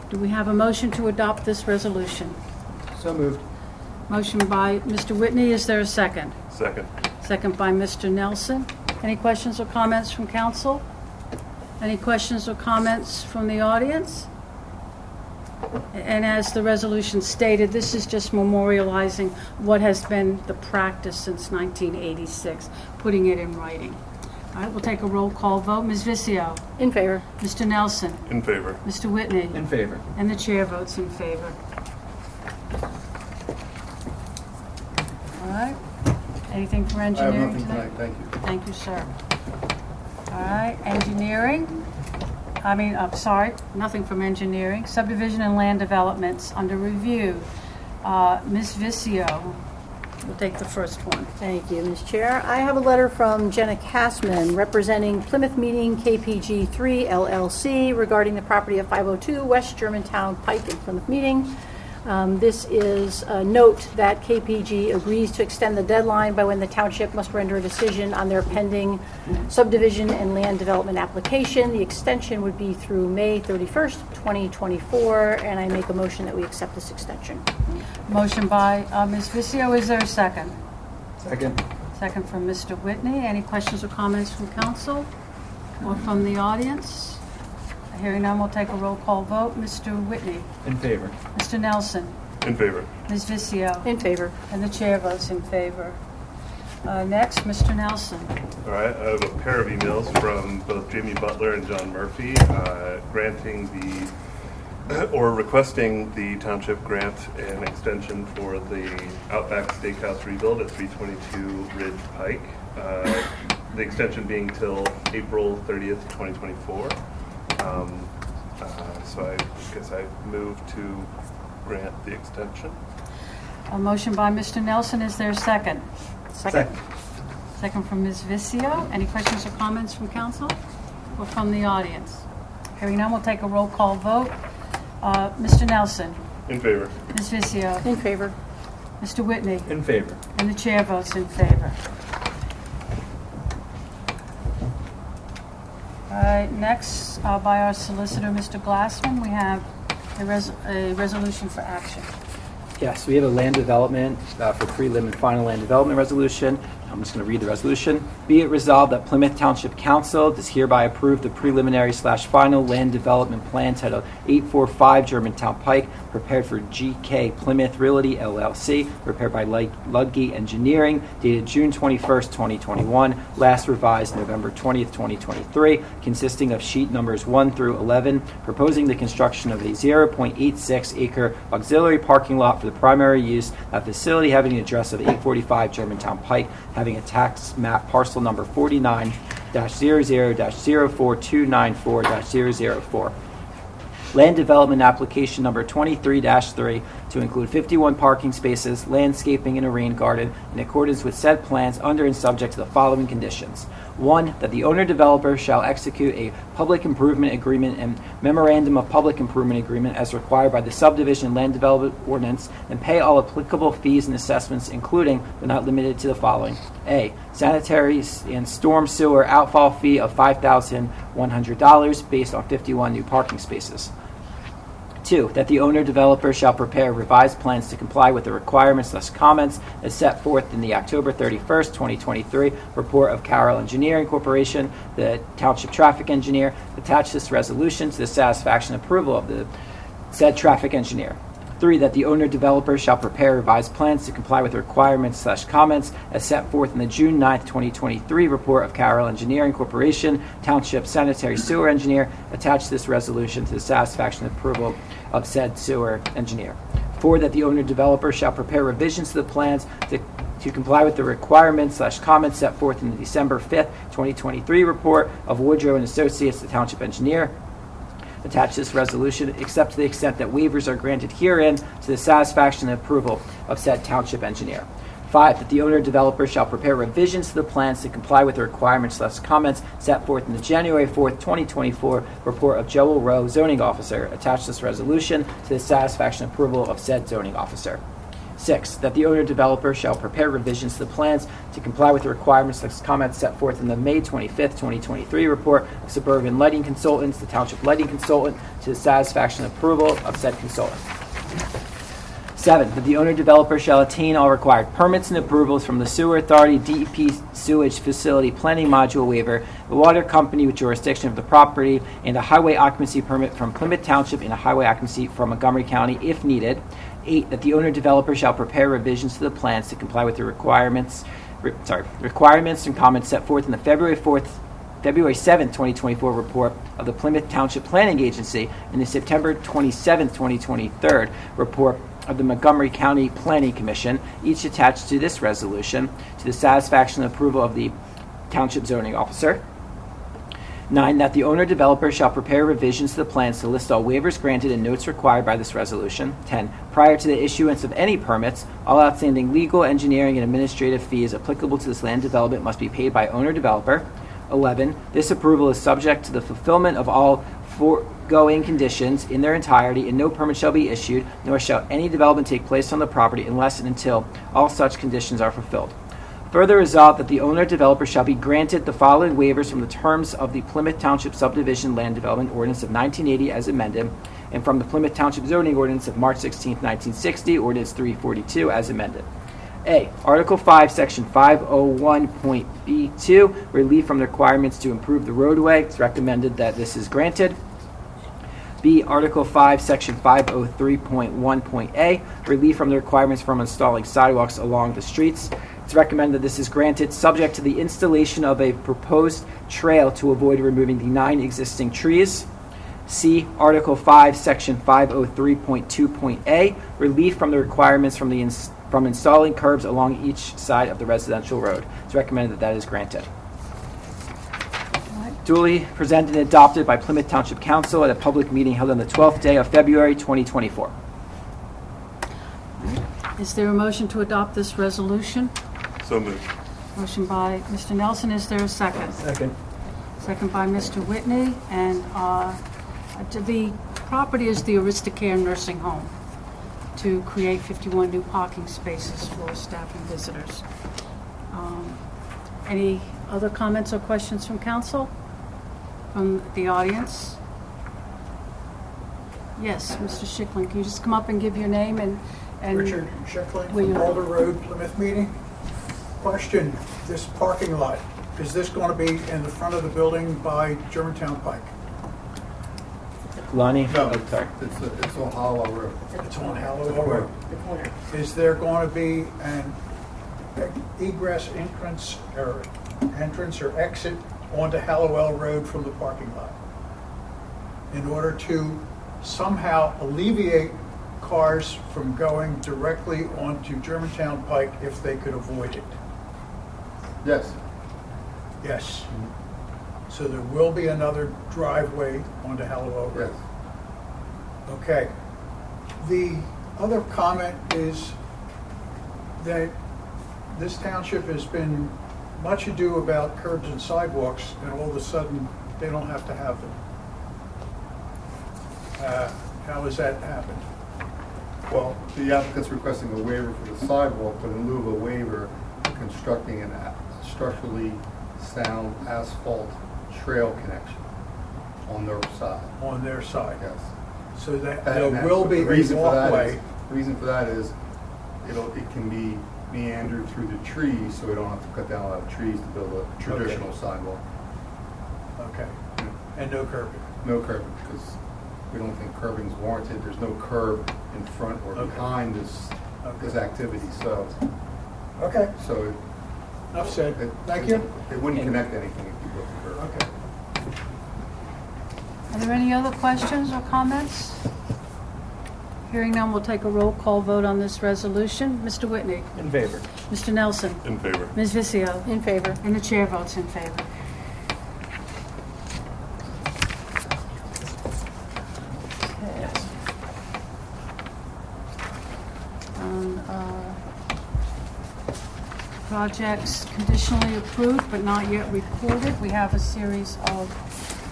Speaker 1: Do we have a motion to adopt this resolution?
Speaker 6: So moved.
Speaker 1: Motion by Mr. Whitney. Is there a second?
Speaker 2: Second.
Speaker 1: Second by Mr. Nelson. Any questions or comments from council? Any questions or comments from the audience? And as the resolution stated, this is just memorializing what has been the practice since 1986, putting it in writing. All right, we'll take a roll call vote. Ms. Vizio?
Speaker 3: In favor.
Speaker 1: Mr. Nelson?
Speaker 2: In favor.
Speaker 1: Mr. Whitney?
Speaker 6: In favor.
Speaker 1: And the chair votes in favor. All right. Anything for
Speaker 10: I have
Speaker 1: engineering
Speaker 10: nothing
Speaker 1: tonight?
Speaker 10: tonight, thank you.
Speaker 1: Thank you, sir. All right, engineering. Nothing from engineering. Subdivision and land developments under review. Ms. Vizio will take the first one.
Speaker 3: Thank you, Ms. Chair. I have a letter from Jenna Cassman representing Plymouth Meeting KPG 3 LLC regarding the property of 502 West Germantown Pike in Plymouth Meeting. This is a note that KPG agrees to extend the deadline by when the township must render a decision on their pending subdivision and land development application. The extension would be through May 31st, 2024, and I make a motion that we accept this extension.
Speaker 1: Motion by Ms. Vizio. Is there a second?
Speaker 6: Second.
Speaker 1: Second from Mr. Whitney. Any questions or comments from council? Or from the audience? Hearing none, we'll take a roll call vote. Mr. Whitney?
Speaker 6: In favor.
Speaker 1: Mr. Nelson?
Speaker 2: In favor.
Speaker 1: Ms. Vizio?
Speaker 3: In favor.
Speaker 1: And the chair votes in favor. Next, Mr. Nelson.
Speaker 2: All right, I have a pair of emails from both Jamie Butler and John Murphy granting or requesting the township grant an extension for the Outback Steakhouse rebuild at 322 Ridge Pike. The extension being till April 30th, 2024. So I guess I move to grant the extension.
Speaker 1: A motion by Mr. Nelson. Is there a second?
Speaker 3: Second.
Speaker 1: Second from Ms. Vizio. Any questions or comments from council or from the audience? Hearing none, we'll take a roll call vote. Mr. Nelson?
Speaker 2: In favor.
Speaker 1: Ms. Vizio?
Speaker 3: In favor.
Speaker 1: Mr. Whitney?
Speaker 6: In favor.
Speaker 1: And the chair votes in favor. All right, next, by our solicitor, Mr. Glassman, we have a resolution for action.
Speaker 8: Yes, we have a land development for prelim and final land development resolution. I'm just going to read the resolution. Be it resolved that Plymouth Township Council does hereby approve the preliminary/final land development plan titled 845 Germantown Pike, prepared for GK Plymouth Realty LLC, prepared by Ludge Engineering, dated June 21st, 2021, last revised November 20th, 2023, consisting of sheet numbers 1 through 11, proposing the construction of a 0.86 acre auxiliary parking lot for the primary use of facility having an address of 845 Germantown Pike, having a tax map parcel number 49-00-04294-004. Land development application number 23-3 to include 51 parking spaces, landscaping, and a rain garden in accordance with said plans under and subject to the following conditions. 1, that the owner-developer shall execute a public improvement agreement and memorandum of public improvement agreement as required by the subdivision land development ordinance and pay all applicable fees and assessments, including but not limited to the following. A, sanitary and storm sewer outfall fee of $5,100 based on 51 new parking spaces. 2, that the owner-developer shall prepare revised plans to comply with the requirements/comments as set forth in the October 31st, 2023 report of Carroll Engineering Corporation, the Township Traffic Engineer, attach this resolution to the satisfaction and approval of the said traffic engineer. 3, that the owner-developer shall prepare revised plans to comply with the requirements/comments as set forth in the June 9th, 2023 report of Carroll Engineering Corporation, Township Sanitary Sewer Engineer, attach this resolution to the satisfaction and approval of said sewer engineer. 4, that the owner-developer shall prepare revisions to the plans to comply with the requirements/comments set forth in the December 5th, 2023 report of Woodrow and Associates, the Township Engineer. Attach this resolution, except to the extent that waivers are granted herein to the satisfaction and approval of said Township Engineer. 5, that the owner-developer shall prepare revisions to the plans to comply with the requirements/comments set forth in the January 4th, 2024 report of Joel Rowe, Zoning Officer. Attach this resolution to the satisfaction and approval of said Zoning Officer. 6, that the owner-developer shall prepare revisions to the plans to comply with the requirements/comments set forth in the May 25th, 2023 report of Suburban Lighting Consultants, the Township Lighting Consultant, to the satisfaction and approval of said consultant. 7, that the owner-developer shall obtain all required permits and approvals from the Sewer Authority DEP Sewage Facility Planning Module Waiver, the water company with jurisdiction of the property, and a highway occupancy permit from Plymouth Township and a highway occupancy from Montgomery County if needed. 8, that the owner-developer shall prepare revisions to the plans to comply with the requirements and comments set forth in the February 7th, 2024 report of the Plymouth Township Planning Agency and the September 27th, 2023 report of the Montgomery County Planning Commission, each attached to this resolution, to the satisfaction and approval of the Township Zoning Officer. 9, that the owner-developer shall prepare revisions to the plans to list all waivers granted and notes required by this resolution. 10, prior to the issuance of any permits, all outstanding legal, engineering, and administrative fees applicable to this land development must be paid by owner-developer. 11, this approval is subject to the fulfillment of all foregoing conditions in their entirety, and no permit shall be issued, nor shall any development take place on the property unless and until all such conditions are fulfilled. Further resolved that the owner-developer shall be granted the following waivers from the terms of the Plymouth Township Subdivision Land Development Ordinance of 1980 as amended, and from the Plymouth Township Zoning Ordinance of March 16, 1960, Ordinance 342 as amended. A, Article 5, Section 501.B2, relief from the requirements to improve the roadway. It's recommended that this is granted. B, Article 5, Section 503.1.A, relief from the requirements from installing sidewalks along the streets. It's recommended this is granted, subject to the installation of a proposed trail to avoid removing the 9 existing trees. C, Article 5, Section 503.2.A, relief from the requirements from installing curbs along each side of the residential road. It's recommended that that is granted. Duly presented and adopted by Plymouth Township Council at a public meeting held on the 12th day of February 2024.
Speaker 1: Is there a motion to adopt this resolution?
Speaker 2: So moved.
Speaker 1: Motion by Mr. Nelson. Is there a second?
Speaker 10: Second.
Speaker 1: Second by Mr. Whitney. And the property is the Aristocare Nursing Home to create 51 new parking spaces for staff and visitors. Any other comments or questions from council? From the audience? Yes, Mr. Schicklin, can you just come up and give your name and
Speaker 11: Richard Schicklin
Speaker 1: Will
Speaker 11: from
Speaker 1: you-
Speaker 11: Boulder Road, Plymouth Meeting. Question, this parking lot, is this going to be in the front of the building by Germantown Pike?
Speaker 8: Lonnie?
Speaker 10: No,
Speaker 8: Oh, sorry.
Speaker 10: it's on Hollowell Road.
Speaker 11: It's on Hallowell Road. Is there going to be an egress entrance or exit onto Hallowell Road from the parking lot? In order to somehow alleviate cars from going directly onto Germantown Pike if they could avoid it?
Speaker 10: Yes.
Speaker 11: Yes. So there will be another driveway onto Hallowell Road?
Speaker 10: Yes.
Speaker 11: Okay. The other comment is that this township has been much ado about curbs and sidewalks, and all of a sudden, they don't have to have them. How has that happened?
Speaker 10: Well, the applicant's requesting a waiver for the sidewalk, but in lieu of a waiver, constructing a structurally sound asphalt trail connection on their side.
Speaker 11: On their side?
Speaker 10: Yes.
Speaker 11: So that
Speaker 10: And
Speaker 11: there will be
Speaker 10: the
Speaker 11: a
Speaker 10: reason for that
Speaker 11: walkway.
Speaker 10: is- The reason for that is it can be meandered through the trees, so we don't have to cut down a lot of trees to build a traditional sidewalk.
Speaker 11: Okay. And no curbing?
Speaker 10: No curbing, because we don't think curbing is warranted. There's no curb in front or
Speaker 11: Okay.
Speaker 10: behind this activity, so
Speaker 11: Okay.
Speaker 10: it
Speaker 11: Enough said.
Speaker 10: It-
Speaker 11: Thank you.
Speaker 10: It wouldn't connect anything if you built the curb.
Speaker 11: Okay.
Speaker 1: Are there any other questions or comments? Hearing none, we'll take a roll call vote on this resolution. Mr. Whitney?
Speaker 6: In favor.
Speaker 1: Mr. Nelson?
Speaker 2: In favor.
Speaker 1: Ms. Vizio?
Speaker 3: In favor.
Speaker 1: And the chair votes in favor. Projects conditionally approved but not yet recorded. We have a series of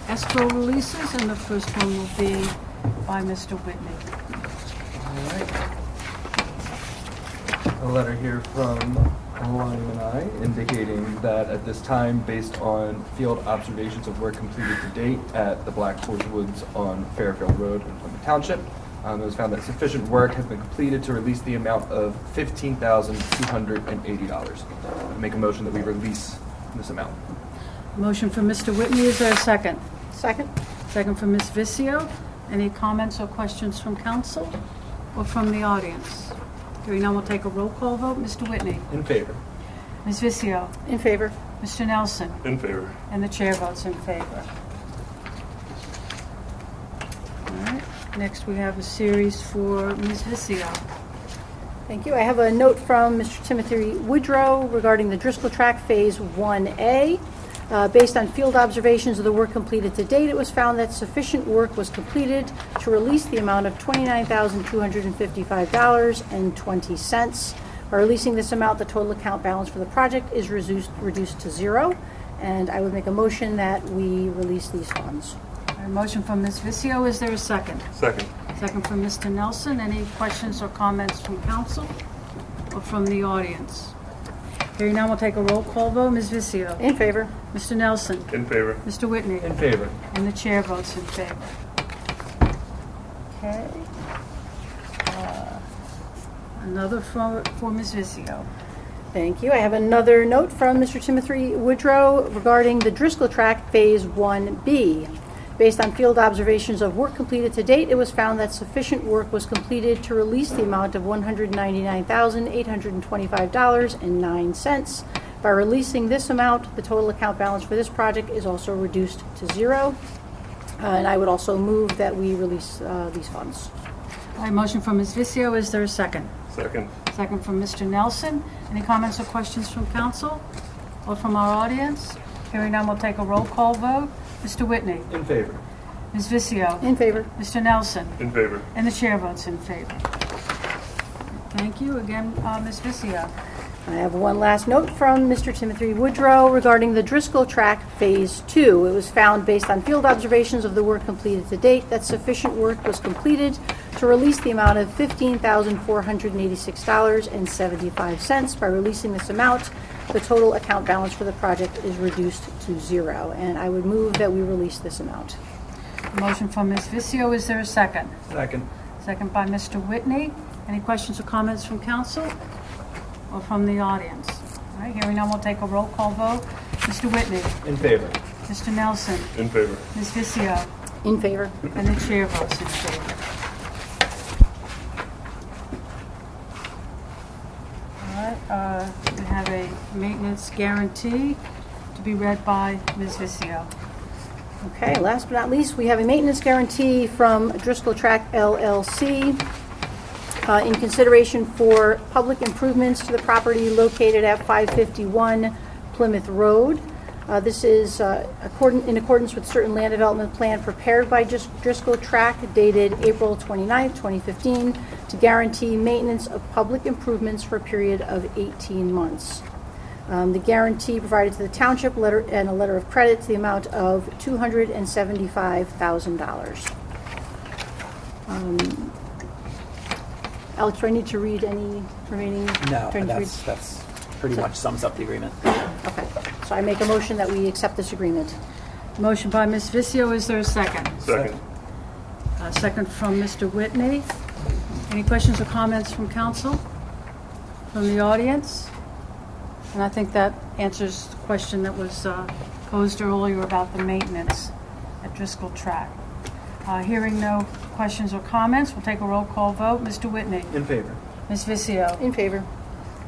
Speaker 1: escrow releases, and the first one will be by Mr. Whitney.
Speaker 6: A letter here from Lime and I indicating that at this time, based on field observations of work completed to date at the Black Horse Woods on Fairfield Road in Plymouth Township, it was found that sufficient work has been completed to release the amount of $15,280. I make a motion that we release this amount.
Speaker 1: Motion for Mr. Whitney. Is there a second?
Speaker 3: Second?
Speaker 1: Second for Ms. Vizio. Any comments or questions from council or from the audience? Hearing none, we'll take a roll call vote. Mr. Whitney?
Speaker 6: In favor.
Speaker 1: Ms. Vizio?
Speaker 3: In favor.
Speaker 1: Mr. Nelson?
Speaker 2: In favor.
Speaker 1: And the chair votes in favor. All right. Next, we have a series for Ms. Vizio.
Speaker 3: Thank you. I have a note from Mr. Timothy Woodrow regarding the Driscoll Track Phase 1A. Based on field observations of the work completed to date, it was found that sufficient work was completed to release the amount of $29,255.20. By releasing this amount, the total account balance for the project is reduced to zero, and I would make a motion that we release these funds.
Speaker 1: A motion from Ms. Vizio. Is there a second?
Speaker 2: Second.
Speaker 1: Second from Mr. Nelson. Any questions or comments from council or from the audience? Hearing none, we'll take a roll call vote. Ms. Vizio?
Speaker 3: In favor.
Speaker 1: Mr. Nelson?
Speaker 2: In favor.
Speaker 1: Mr. Whitney?
Speaker 6: In favor.
Speaker 1: And the chair votes in favor. Okay. Another for Ms. Vizio.
Speaker 3: Thank you. I have another note from Mr. Timothy Woodrow regarding the Driscoll Track Phase 1B. Based on field observations of work completed to date, it was found that sufficient work was completed to release the amount of $199,825.09. By releasing this amount, the total account balance for this project is also reduced to zero. And I would also move that we release these funds.
Speaker 1: I have a motion from Ms. Vizio. Is there a second?
Speaker 2: Second.
Speaker 1: Second from Mr. Nelson. Any comments or questions from council or from our audience? Hearing none, we'll take a roll call vote. Mr. Whitney?
Speaker 6: In favor.
Speaker 1: Ms. Vizio?
Speaker 3: In favor.
Speaker 1: Mr. Nelson?
Speaker 2: In favor.
Speaker 1: And the chair votes in favor. Thank you. Again, Ms. Vizio.
Speaker 3: I have one last note from Mr. Timothy Woodrow regarding the Driscoll Track Phase 2. It was found, based on field observations of the work completed to date, that sufficient work was completed to release the amount of $15,486.75. By releasing this amount, the total account balance for the project is reduced to zero. And I would move that we release this amount.
Speaker 1: A motion from Ms. Vizio. Is there a second?
Speaker 6: Second.
Speaker 1: Second by Mr. Whitney. Any questions or comments from council or from the audience? All right, hearing none, we'll take a roll call vote. Mr. Whitney?
Speaker 6: In favor.
Speaker 1: Mr. Nelson?
Speaker 2: In favor.
Speaker 1: Ms. Vizio?
Speaker 3: In favor.
Speaker 1: And the chair votes in favor. All right, we have a maintenance guarantee to be read by Ms. Vizio.
Speaker 3: Okay, last but not least, we have a maintenance guarantee from Driscoll Track LLC in consideration for public improvements to the property located at 551 Plymouth Road. This is in accordance with certain land development plan prepared by Driscoll Track dated April 29, 2015, to guarantee maintenance of public improvements for a period of 18 months. The guarantee provided to the township and a letter of credit to the amount of $275,000. Alex, do I need to read any remaining?
Speaker 8: No,
Speaker 3: do I need to read-
Speaker 8: that's pretty much sums up the agreement.
Speaker 3: Okay, so I make a motion that we accept this agreement.
Speaker 1: Motion by Ms. Vizio. Is there a second?
Speaker 2: Second.
Speaker 1: Second from Mr. Whitney. Any questions or comments from council? From the audience? And I think that answers the question that was posed earlier about the maintenance at Driscoll Track. Hearing no questions or comments, we'll take a roll call vote. Mr. Whitney?
Speaker 6: In favor.
Speaker 1: Ms. Vizio?
Speaker 3: In favor.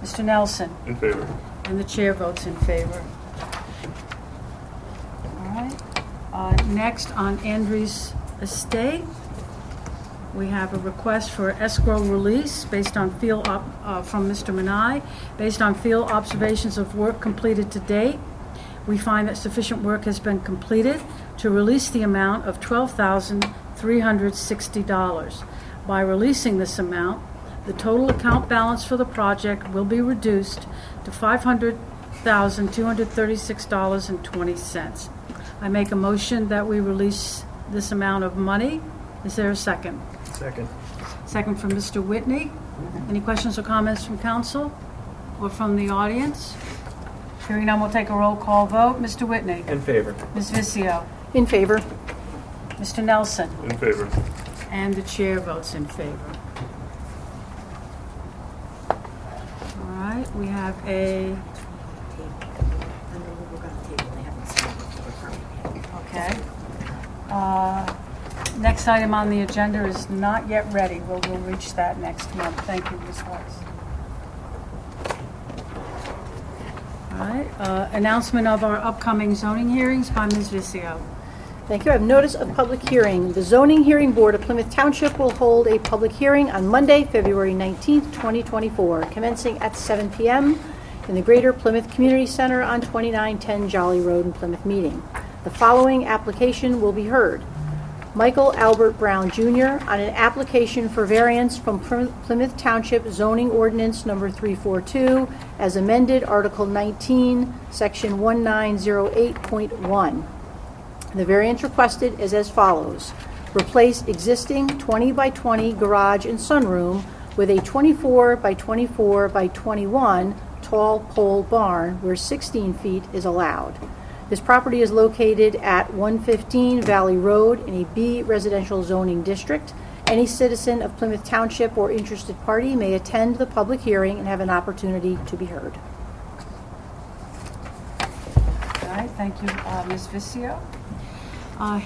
Speaker 1: Mr. Nelson?
Speaker 2: In favor.
Speaker 1: And the chair votes in favor. All right. Next, on Andrews Estate, we have a request for escrow release based on from Mr. Manai. Based on field observations of work completed to date, we find that sufficient work has been completed to release the amount of $12,360. By releasing this amount, the total account balance for the project will be reduced to $500,236.20. I make a motion that we release this amount of money. Is there a second?
Speaker 6: Second.
Speaker 1: Second from Mr. Whitney. Any questions or comments from council or from the audience? Hearing none, we'll take a roll call vote. Mr. Whitney?
Speaker 6: In favor.
Speaker 1: Ms. Vizio?
Speaker 3: In favor.
Speaker 1: Mr. Nelson?
Speaker 2: In favor.
Speaker 1: And the chair votes in favor. All right, we have a, okay. Next item on the agenda is not yet ready. We'll reach that next month. Thank you, Ms. Weiss. All right, announcement of our upcoming zoning hearings by Ms. Vizio.
Speaker 3: Thank you. I have notice of public hearing. The Zoning Hearing Board of Plymouth Township will hold a public hearing on Monday, February 19th, 2024, commencing at 7 p.m. in the Greater Plymouth Community Center on 2910 Jolly Road in Plymouth Meeting. The following application will be heard. Michael Albert Brown Jr. on an application for variance from Plymouth Township Zoning Ordinance Number 342 as amended Article 19, Section 1908.1. The variance requested is as follows. Replace existing 20 by 20 garage and sunroom with a 24 by 24 by 21 tall pole barn where 16 feet is allowed. This property is located at 115 Valley Road in a B residential zoning district. Any citizen of Plymouth Township or interested party may attend the public hearing and have an opportunity to be heard.
Speaker 1: right, thank you, Ms. Vicio.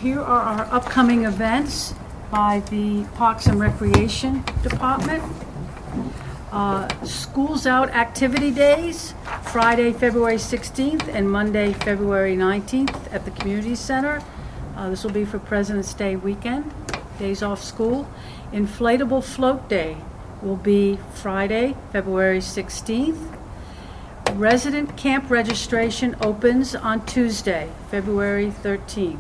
Speaker 1: Here are our upcoming events by the Parks and Recreation Department. Schools Out Activity Days, Friday, February 16th and Monday, February 19th at the Community Center. This will be for President's Day weekend, days off school. Inflatable Float Day will be Friday, February 16th. Resident camp registration opens on Tuesday, February 13th.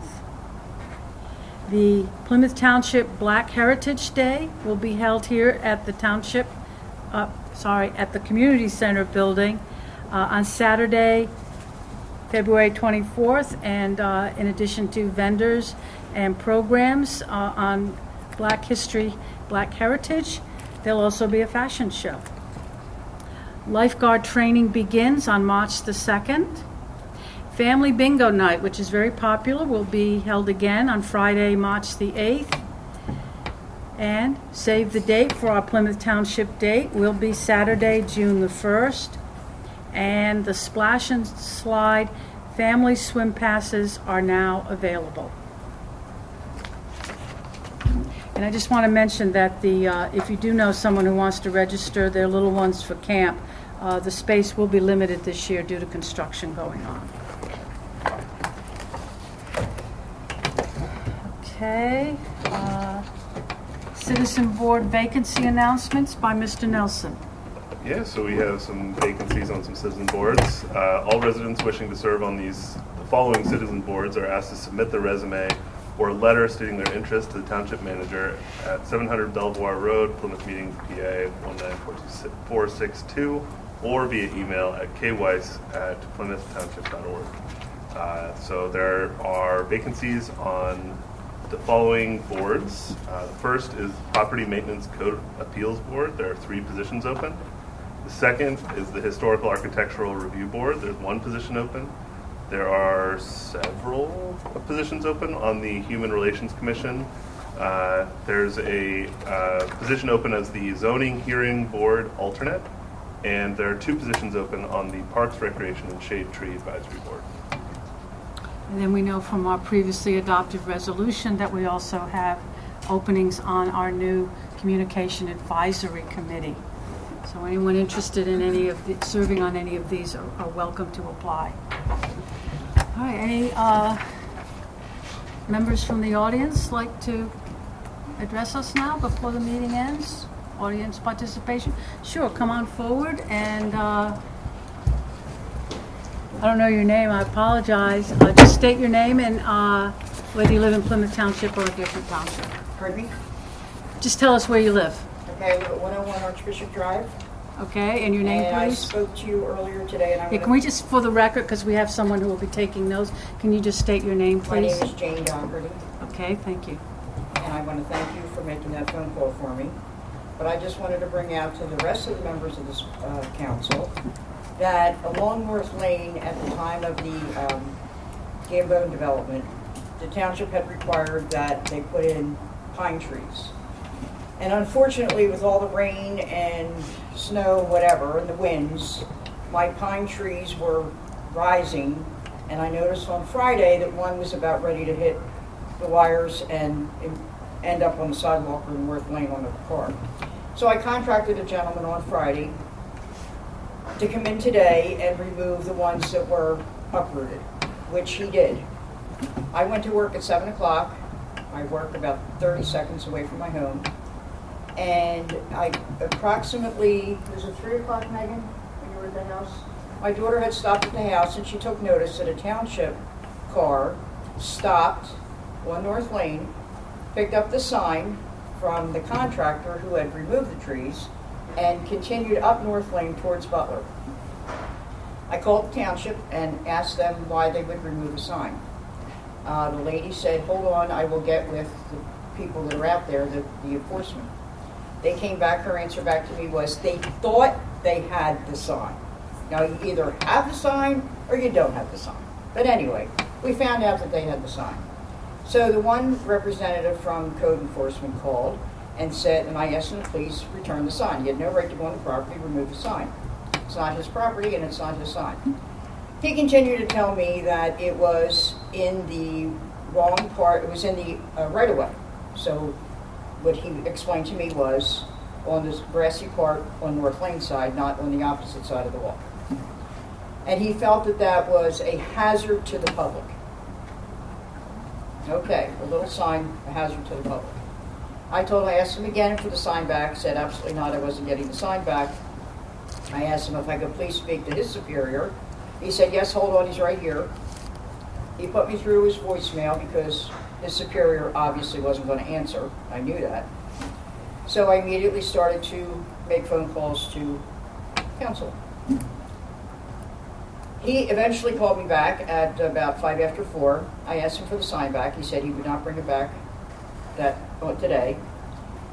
Speaker 1: The Plymouth Township Black Heritage Day will be held here at the Township, at the Community Center building on Saturday, February 24th, and in addition to vendors and programs on Black History, Black Heritage, there'll also be a fashion show. Lifeguard training begins on March the 2nd. Family Bingo Night, which is very popular, will be held again on Friday, March the 8th. And save the date for our Plymouth Township date will be Saturday, June the 1st. And the Splash and Slide family swim passes are now available. And I just want to mention that if you do know someone who wants to register their little ones for camp, the space will be limited this year due to construction going on. Okay. Citizen Board vacancy announcements by Mr. Nelson.
Speaker 2: Yeah, so we have some vacancies on some citizen boards. All residents wishing to serve on the following citizen boards are asked to submit their resume or a letter stating their interest to the Township Manager at 700 Belvoir Road, Plymouth Meeting, PA 19462, or via email at kweiss@plymouthtownship.org. So there are vacancies on the following boards. The first is Property Maintenance Code Appeals Board. There are 3 positions open. The second is the Historical Architectural Review Board. There's 1 position open. There are several positions open on the Human Relations Commission. There's a position open as the Zoning Hearing Board alternate, and there are 2 positions open on the Parks, Recreation, and Shade Tree Advisory Board.
Speaker 1: And then we know from our previously adopted resolution that we also have openings on our new Communication Advisory Committee. So anyone interested in serving on any of these are welcome to apply. All right, any members from the audience like to address us now before the meeting ends? Audience participation? Sure, come on forward, and I don't know your name, I apologize. Just state your name and whether you live in Plymouth Township or a different township.
Speaker 12: Pardon me?
Speaker 1: Just tell us where you live.
Speaker 12: Okay, I live at 101 Archbishop Drive.
Speaker 1: Okay, and your name,
Speaker 12: and
Speaker 1: please?
Speaker 12: I spoke to you earlier today, and
Speaker 1: Can we just, for the record, because we have someone who will be taking notes, can you just state your name, please?
Speaker 12: My name is Jane Doherty.
Speaker 1: Okay, thank you.
Speaker 12: And I want to thank you for making that phone call for me. But I just wanted to bring out to the rest of the members of this council that along North Lane, at the time of the Gambone development, the township had required that they put in pine trees. And unfortunately, with all the rain and snow, whatever, and the winds, my pine trees were rising. And I noticed on Friday that one was about ready to hit the wires and end up on the sidewalk in North Lane on the car. So I contracted a gentleman on Friday to come in today and remove the ones that were uprooted, which he did. I went to work at 7 o'clock. I work about 30 seconds away from my home. And I approximately, was it 3 o'clock, Megan, when you were at the house? My daughter had stopped at the house and she took notice that a township car stopped on North Lane, picked up the sign from the contractor who had removed the trees, and continued up North Lane towards Butler. I called the township and asked them why they would remove the sign. The lady said, hold on, I will get with the people that are out there, the enforcement. They came back, her answer back to me was, they thought they had the sign. Now, you either have the sign or you don't have the sign. But anyway, we found out that they had the sign. So the one representative from code enforcement called and said, and I asked him to please return the sign. He had no right to go on the property, remove the sign. It's not his property and it's not his sign. He continued to tell me that it was in the wrong part, it was in the right-of-way. So what he explained to me was on this grassy part on North Lane side, not on the opposite side of the wall. And he felt that that was a hazard to the public. Okay, a little sign, a hazard to the public. I asked him again for the sign back, said absolutely not, I wasn't getting the sign back. I asked him if I could please speak to his superior. He said, yes, hold on, he's right here. He put me through his voicemail because his superior obviously wasn't going to answer. I knew that. So I immediately started to make phone calls to council. He eventually called me back at about 4:05. I asked him for the sign back. He said he would not bring it back today.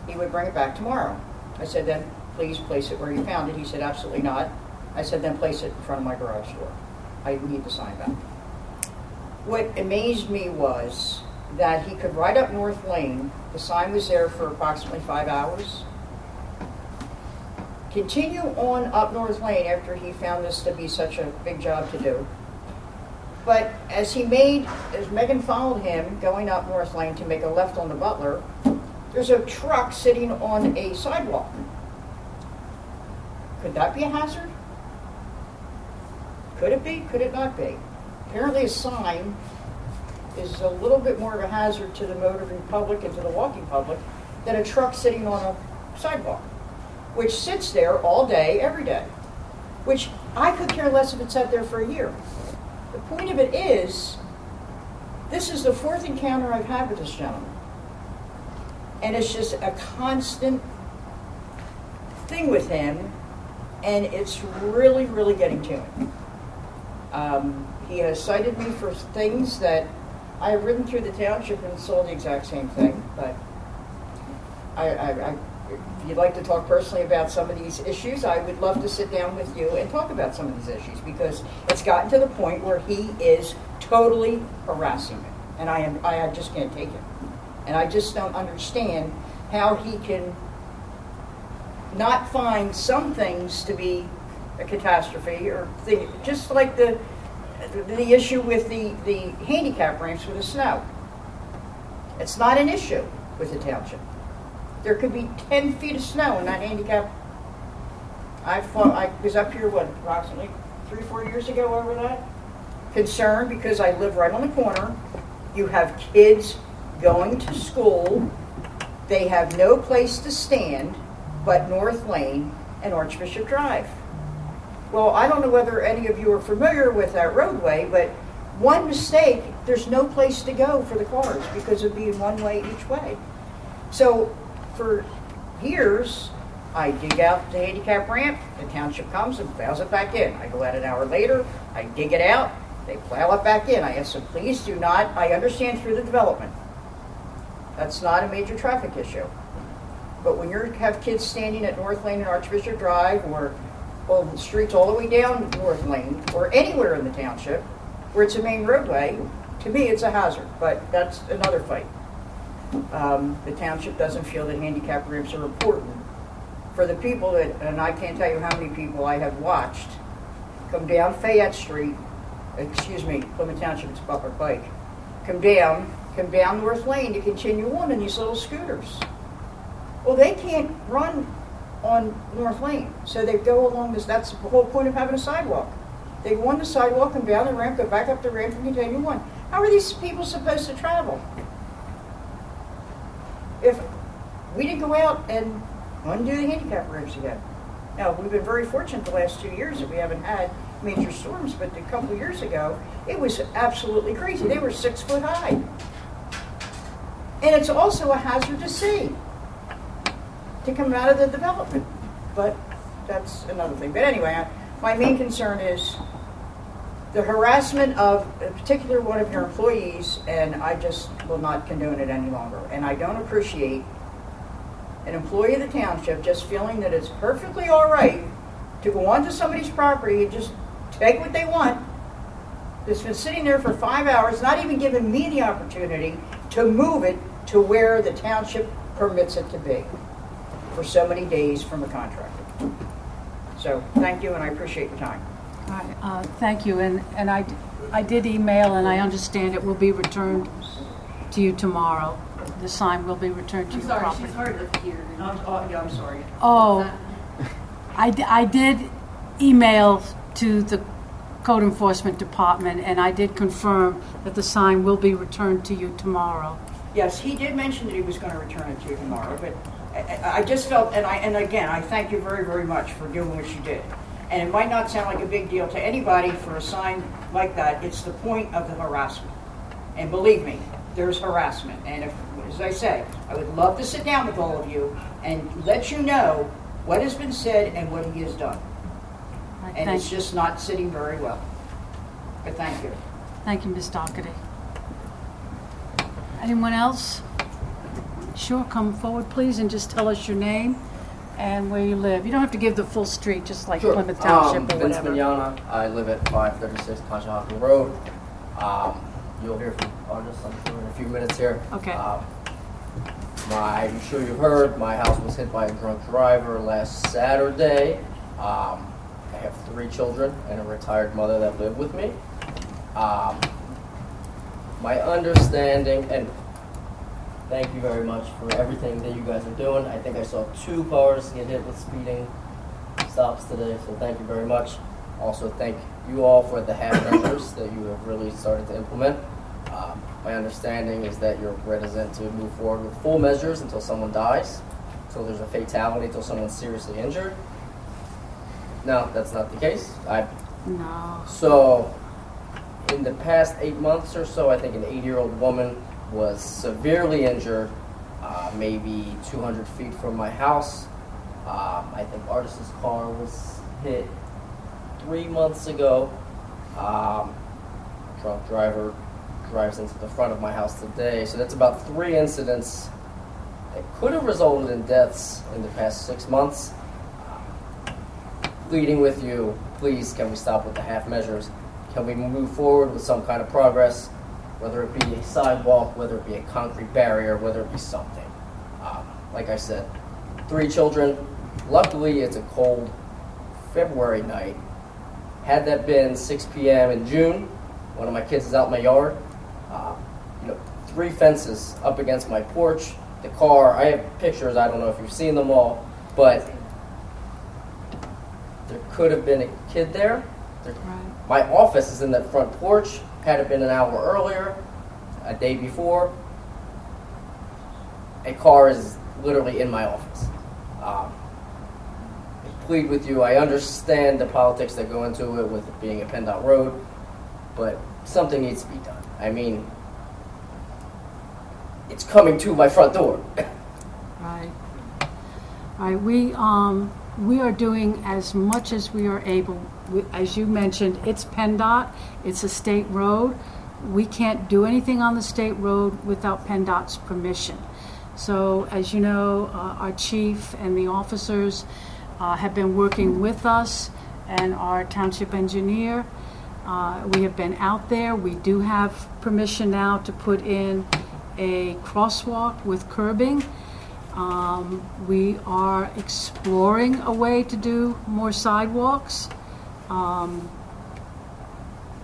Speaker 12: He would bring it back tomorrow. I said, then please place it where you found it. He said, absolutely not. I said, then place it in front of my garage door. I need the sign back. What amazed me was that he could ride up North Lane. The sign was there for approximately 5 hours. Continue on up North Lane after he found this to be such a big job to do. But as Megan followed him going up North Lane to make a left on the Butler, there's a truck sitting on a sidewalk. Could that be a hazard? Could it be? Could it not be? Apparently a sign is a little bit more of a hazard to the motoring public and to the walking public than a truck sitting on a sidewalk, which sits there all day, every day, which I could care less if it sat there for a year. The point of it is, this is the fourth encounter I've had with this gentleman. And it's just a constant thing with him, and it's really, really getting to him. He has cited me for things that I have ridden through the township and saw the exact same thing, but if you'd like to talk personally about some of these issues, I would love to sit down with you and talk about some of these issues, because it's gotten to the point where he is totally harassing me, and I just can't take it. And I just don't understand how he can not find some things to be a catastrophe or thing, just like the issue with the handicap ramps with the snow. It's not an issue with the township. There could be 10 feet of snow in that handicap. I was up here, approximately 3-4 years ago over that. Concerned because I live right on the corner. You have kids going to school. They have no place to stand but North Lane and Archbishop Drive. Well, I don't know whether any of you are familiar with that roadway, but one mistake, there's no place to go for the cars because it'd be one way each way. So for years, I dig out the handicap ramp, the township comes and plows it back in. I go out an hour later, I dig it out, they plow it back in. I ask them, please do not, I understand through the development. That's not a major traffic issue. But when you have kids standing at North Lane and Archbishop Drive, or the streets all the way down North Lane, or anywhere in the township where it's a main roadway, to me it's a hazard, but that's another fight. The township doesn't feel that handicap ramps are important for the people that, and I can't tell you how many people I have watched come down Fayette Street, Plymouth Township, it's Butler Pike, come down North Lane to continue on in these little scooters. Well, they can't run on North Lane, so they go along this. That's the whole point of having a sidewalk. They go on the sidewalk, come down the ramp, go back up the ramp, and continue on. How are these people supposed to travel? If we didn't go out and undo the handicap ramps again. Now, we've been very fortunate the last 2 years that we haven't had major storms, but a couple of years ago, it was absolutely crazy. They were 6 foot high. And it's also a hazard to see, to come out of the development. But that's another thing. But anyway, my main concern is the harassment of a particular one of your employees, and I just will not condone it any longer. And I don't appreciate an employee of the township just feeling that it's perfectly all right to go onto somebody's property and just take what they want. It's been sitting there for 5 hours, not even giving me the opportunity to move it to where the township permits it to be for so many days from a contractor. So thank you, and I appreciate your time.
Speaker 1: All right, thank you, and I did email, and I understand it will be returned to you tomorrow. The sign will be returned to your property.
Speaker 12: she's hard of hearing. Yeah, I'm sorry.
Speaker 1: Oh, I did email to the Code Enforcement Department, and I did confirm that the sign will be returned to you tomorrow.
Speaker 12: Yes, he did mention that he was going to return it to you tomorrow, but I just felt, and again, I thank you very, very much for doing what you did. And it might not sound like a big deal to anybody for a sign like that. It's the point of the harassment. And believe me, there's harassment. And if, as I say, I would love to sit down with all of you and let you know what has been said and what he has done. And it's just not sitting very well. But thank you.
Speaker 1: Thank you, Ms. Doherty. Anyone else? Sure, come forward, please, and just tell us your name and where you live. You don't have to give the full street, just like Plymouth Township or
Speaker 13: Vince
Speaker 1: whatever.
Speaker 13: Mignana. I live at 536 Conshohocken Road. You'll hear from Artis, I'm sure, in a few minutes here.
Speaker 1: Okay.
Speaker 13: I'm sure you've heard, my house was hit by a drunk driver last Saturday. I have 3 children and a retired mother that live with me. My understanding, and thank you very much for everything that you guys are doing. I think I saw 2 cars get hit with speeding stops today, so thank you very much. Also, thank you all for the half measures that you have really started to implement. My understanding is that you're reticent to move forward with full measures until someone dies, until there's a fatality, until someone's seriously injured. No, that's not the case.
Speaker 1: No.
Speaker 13: So, in the past 8 months or so, I think an 80-year-old woman was severely injured, maybe 200 feet from my house. I think Artis's car was hit 3 months ago. Drunk driver drives into the front of my house today. So that's about 3 incidents that could have resulted in deaths in the past 6 months. Pleading with you, please, can we stop with the half measures? Can we move forward with some kind of progress, whether it be a sidewalk, whether it be a concrete barrier, whether it be something. Like I said, 3 children. Luckily, it's a cold February night. Had that been 6 p.m. in June, one of my kids is out in my yard. 3 fences up against my porch, the car. I have pictures. I don't know if you've seen them all, but there could have been a kid there. My office is in that front porch. Had it been an hour earlier, a day before, a car is literally in my office. I plead with you. I understand the politics that go into it with it being a PennDOT road, but something needs to be done. I mean, it's coming to my front door.
Speaker 1: Right. All right. We are doing as much as we are able. As you mentioned, it's PennDOT. It's a state road. We can't do anything on the state road without PennDOT's permission. So, as you know, our chief and the officers have been working with us and our township engineer. We have been out there. We do have permission now to put in a crosswalk with curbing. We are exploring a way to do more sidewalks.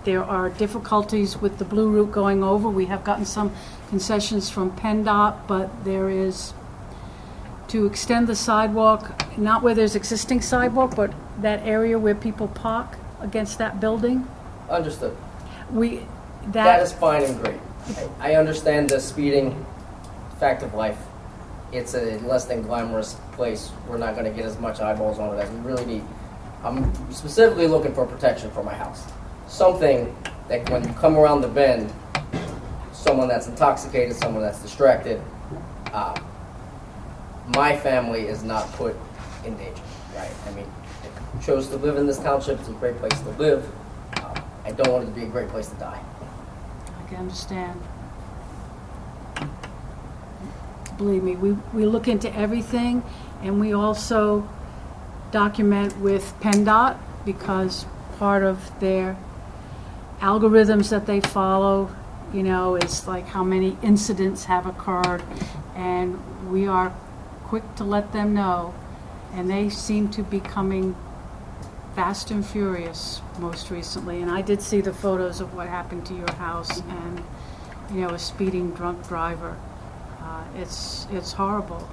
Speaker 1: There are difficulties with the Blue Route going over. We have gotten some concessions from PennDOT, but there is to extend the sidewalk, not where there's existing sidewalk, but that area where people park against that building.
Speaker 13: Understood.
Speaker 1: That
Speaker 13: That is fine and great. I understand the speeding, fact of life. It's a less than glamorous place. We're not going to get as much eyeballs on it as we really need. I'm specifically looking for protection for my house. Something that when you come around the bend, someone that's intoxicated, someone that's distracted, my family is not put in danger, right? I mean, I chose to live in this township. It's a great place to live. I don't want it to be a great place to die.
Speaker 1: I can understand. Believe me, we look into everything, and we also document with PennDOT because part of their algorithms that they follow, is like how many incidents have occurred, and we are quick to let them know, and they seem to be coming fast and furious most recently, and I did see the photos of what happened to your house and, you know, a speeding drunk driver. It's horrible.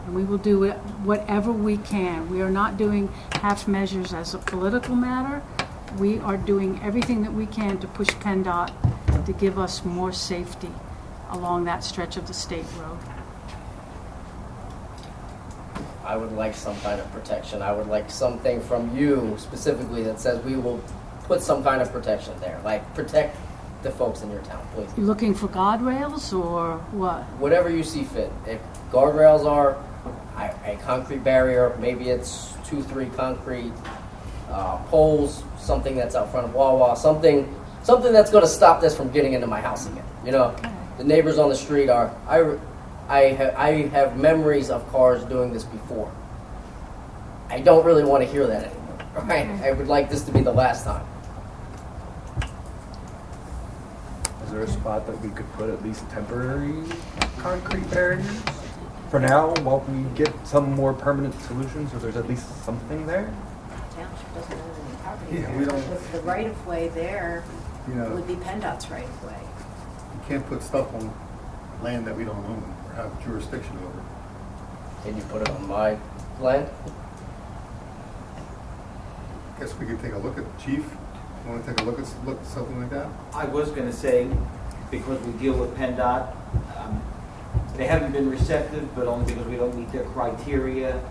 Speaker 1: And we will do whatever we can. We are not doing half measures as a political matter. We are doing everything that we can to push PennDOT to give us more safety along that stretch of the state road.
Speaker 13: I would like some kind of protection. I would like something from you specifically that says we will put some kind of protection there. Like, protect the folks in your town, please.
Speaker 1: You looking for guardrails or what?
Speaker 13: Whatever you see fit. If guardrails are a concrete barrier, maybe it's 2-3 concrete poles, something that's out front of Wawa, something that's going to stop this from getting into my house again. You know, the neighbors on the street are. I have memories of cars doing this before. I don't really want to hear that anymore. Right? I would like this to be the last time.
Speaker 6: Is there a spot that we could put at least temporary concrete barriers for now while we get some more permanent solutions, so there's at least something there?
Speaker 5: Township doesn't own any property
Speaker 10: Yeah,
Speaker 5: there.
Speaker 10: we don't-
Speaker 5: The right of way there
Speaker 10: You know,
Speaker 5: would be PennDOT's right of way.
Speaker 10: you can't put stuff on land that we don't own or have jurisdiction over.
Speaker 13: Can you put it on my land?
Speaker 10: Guess we could take a look at, Chief, want to take a look at something like that?
Speaker 14: I was going to say, because we deal with PennDOT, they haven't been receptive, but only because we don't meet their criteria.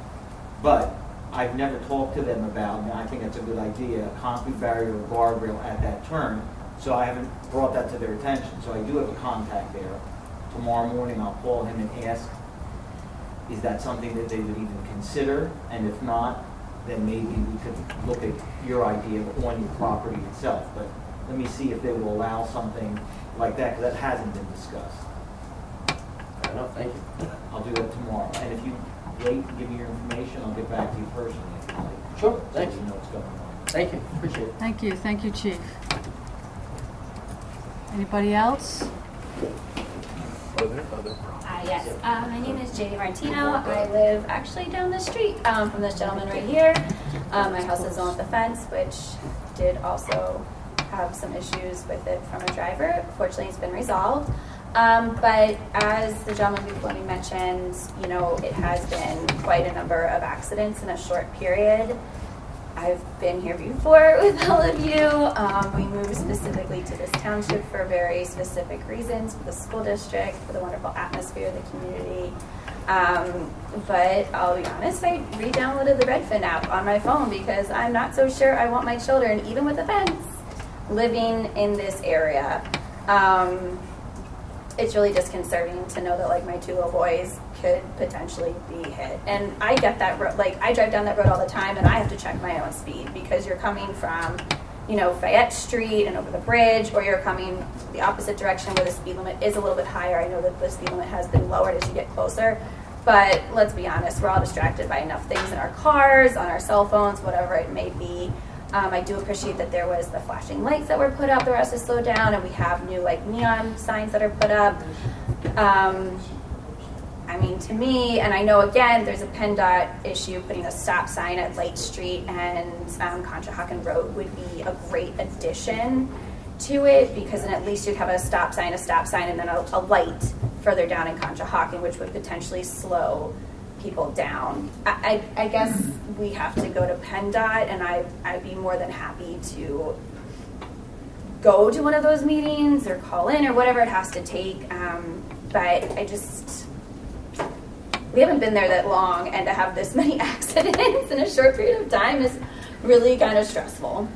Speaker 14: But I've never talked to them about, and I think that's a good idea, a concrete barrier or guardrail at that turn. So I haven't brought that to their attention. So I do have a contact there. Tomorrow morning I'll call him and ask, is that something that they would even consider? And if not, then maybe we could look at your idea on your property itself. But let me see if they will allow something like that, because that hasn't been discussed.
Speaker 13: Fair enough, thank you.
Speaker 14: I'll do that tomorrow. And if you wait and give me your information, I'll get back to you personally.
Speaker 13: Sure,
Speaker 14: So
Speaker 13: thanks.
Speaker 14: you know what's going on.
Speaker 13: Thank you, appreciate it.
Speaker 1: Thank you, Chief. Anybody else?
Speaker 15: Yes, my name is JD Martino. I live actually down the street from this gentleman right here. My house is on with the fence, which did also have some issues with it from a driver. Fortunately, it's been resolved. But as the gentleman before me mentioned, you know, it has been quite a number of accidents in a short period. I've been here before with all of you. We moved specifically to this township for very specific reasons, for the school district, for the wonderful atmosphere of the community. But I'll be honest, I re-downloaded the Redfin app on my phone because I'm not so sure I want my children, even with a fence, living in this area. It's really disconcerting to know that like my 2 little boys could potentially be hit. And I get that road, like I drive down that road all the time and I have to check my own speed because you're coming from, you know, Fayette Street and over the bridge, or you're coming the opposite direction where the speed limit is a little bit higher. I know that the speed limit has been lowered as you get closer, but let's be honest, we're all distracted by enough things in our cars, on our cell phones, whatever it may be. I do appreciate that there was the flashing lights that were put up that were asked to slow down, and we have new like neon signs that are put up. I mean, to me, and I know again, there's a PennDOT issue putting a stop sign at Light Street and Conshohocken Road would be a great addition to it, because then at least you'd have a stop sign, and then a light further down in Conshohocken, which would potentially slow people down. I guess we have to go to PennDOT, and I'd be more than happy to go to one of those meetings or call in or whatever it has to take. But we haven't been there that long, and to have this many accidents in a short period of time is really kind of stressful.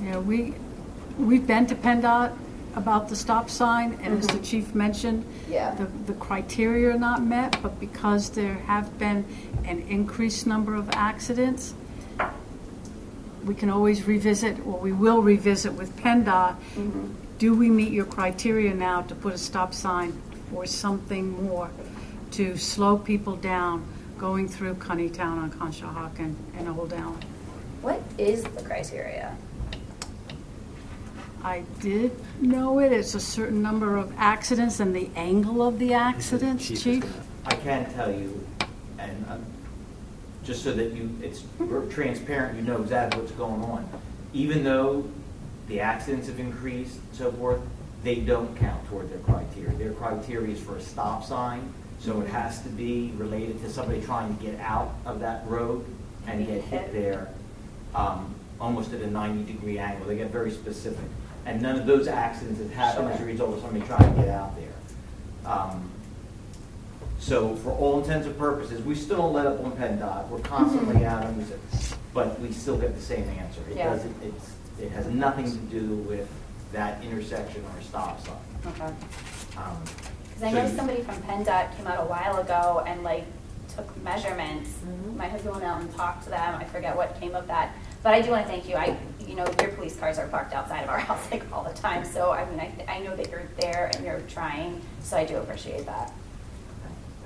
Speaker 1: Yeah, we've been to PennDOT about the stop sign, and as the chief mentioned, the criteria are not met, but because there have been an increased number of accidents, we can always revisit, or we will revisit with PennDOT, do we meet your criteria now to put a stop sign or something more to slow people down going through Cunnytown on Conshohocken and Old Allen?
Speaker 15: What is the criteria?
Speaker 1: I did know it. It's a certain number of accidents and the angle of the accidents, Chief.
Speaker 14: I can tell you, and just so that it's transparent, you know exactly what's going on. Even though the accidents have increased and so forth, they don't count toward their criteria. Their criteria is for a stop sign, so it has to be related to somebody trying to get out of that road and get hit there almost at a 90-degree angle. They get very specific. And none of those accidents have happened as a result of somebody trying to get out there. So for all intents and purposes, we still don't let up on PennDOT. We're constantly at them, but we still get the same answer. It has nothing to do with that intersection or stop sign.
Speaker 15: Okay. Because I know somebody from PennDOT came out a while ago and like took measurements. My husband went out and talked to them. I forget what came of that. But I do want to thank you. Your police cars are parked outside of our house like all the time. So I mean, I know that you're there and you're trying. So I do appreciate that.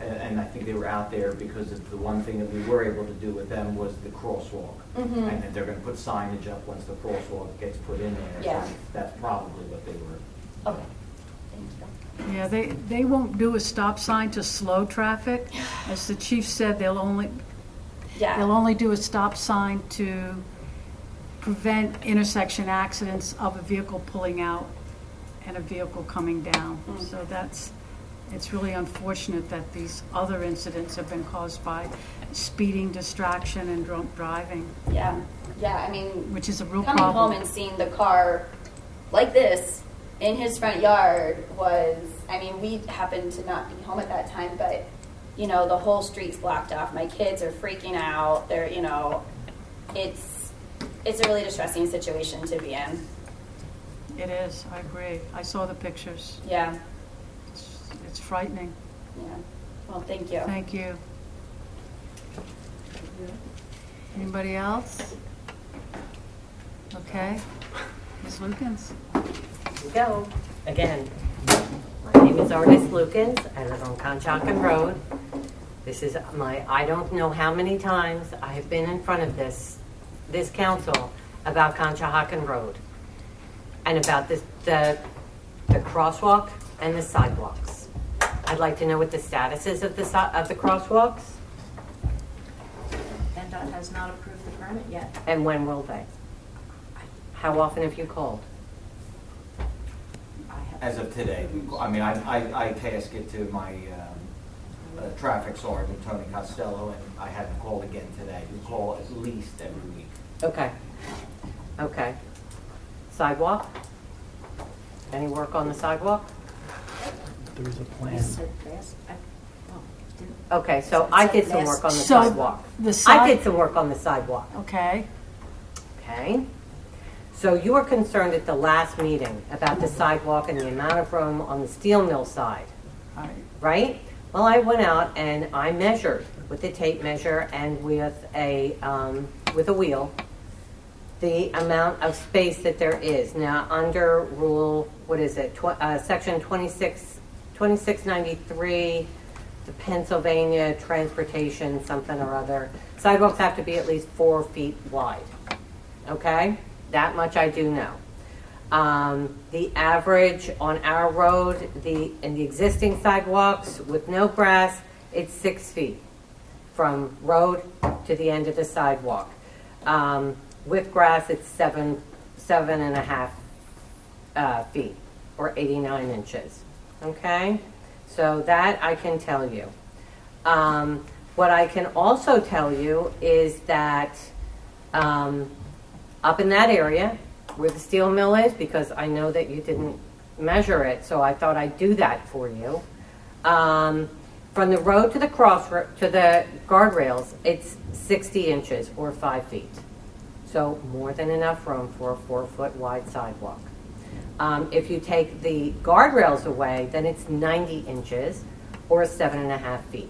Speaker 14: And I think they were out there because of the one thing that we were able to do with them was the crosswalk. And then they're going to put signage up once the crosswalk gets put in there.
Speaker 15: Yeah.
Speaker 14: So that's probably what they were.
Speaker 15: Okay. Thank you.
Speaker 1: Yeah, they won't do a stop sign to slow traffic. As the chief said, they'll only do a stop sign to prevent intersection accidents of a vehicle pulling out and a vehicle coming down. So it's really unfortunate that these other incidents have been caused by speeding, distraction, and drunk driving.
Speaker 15: Yeah, I mean,
Speaker 1: which is a real
Speaker 15: coming
Speaker 1: problem.
Speaker 15: home and seeing the car like this in his front yard was, I mean, we happened to not be home at that time, but, the whole street's blocked off. My kids are freaking out. They're, it's a really distressing situation to be in.
Speaker 1: It is, I agree. I saw the pictures.
Speaker 15: Yeah.
Speaker 1: It's frightening.
Speaker 15: Yeah. Well, thank you.
Speaker 1: Thank you. Anybody else? Okay. Ms. Lukens.
Speaker 16: Here we go. Again, my name is Artis Lukens. I live on Conshohocken Road. This is I don't know how many times I have been in front of this council about Conshohocken Road and about the crosswalk and the sidewalks. I'd like to know what the status is of the crosswalks.
Speaker 5: PennDOT has not approved the permit yet.
Speaker 16: And when will they? How often have you called?
Speaker 14: As of today, I task it to my traffic sergeant, Tony Costello, and I haven't called again today. We call at least every week.
Speaker 16: Okay. Sidewalk? Any work on the sidewalk?
Speaker 8: There is a plan.
Speaker 16: Okay, so I did some work on the sidewalk. I did some work on the sidewalk.
Speaker 1: Okay.
Speaker 16: Okay. So you were concerned at the last meeting about the sidewalk and the amount of room on the steel mill side, right? Well, I went out and I measured with the tape measure and with a wheel the amount of space that there is. Now, under rule, section 2693, the Pennsylvania Transportation something or other, sidewalks have to be at least 4 feet wide. Okay? That much I do know. The average on our road, in the existing sidewalks with no grass, it's 6 feet from road to the end of the sidewalk. With grass, it's 7.5 feet, or 89 inches. Okay? So that I can tell you. What I can also tell you is that up in that area where the steel mill is, because I know that you didn't measure it, so I thought I'd do that for you. From the road to the guardrails, it's 60 inches or 5 feet. So more than enough room for a 4-foot wide sidewalk. If you take the guardrails away, then it's 90 inches or 7.5 feet.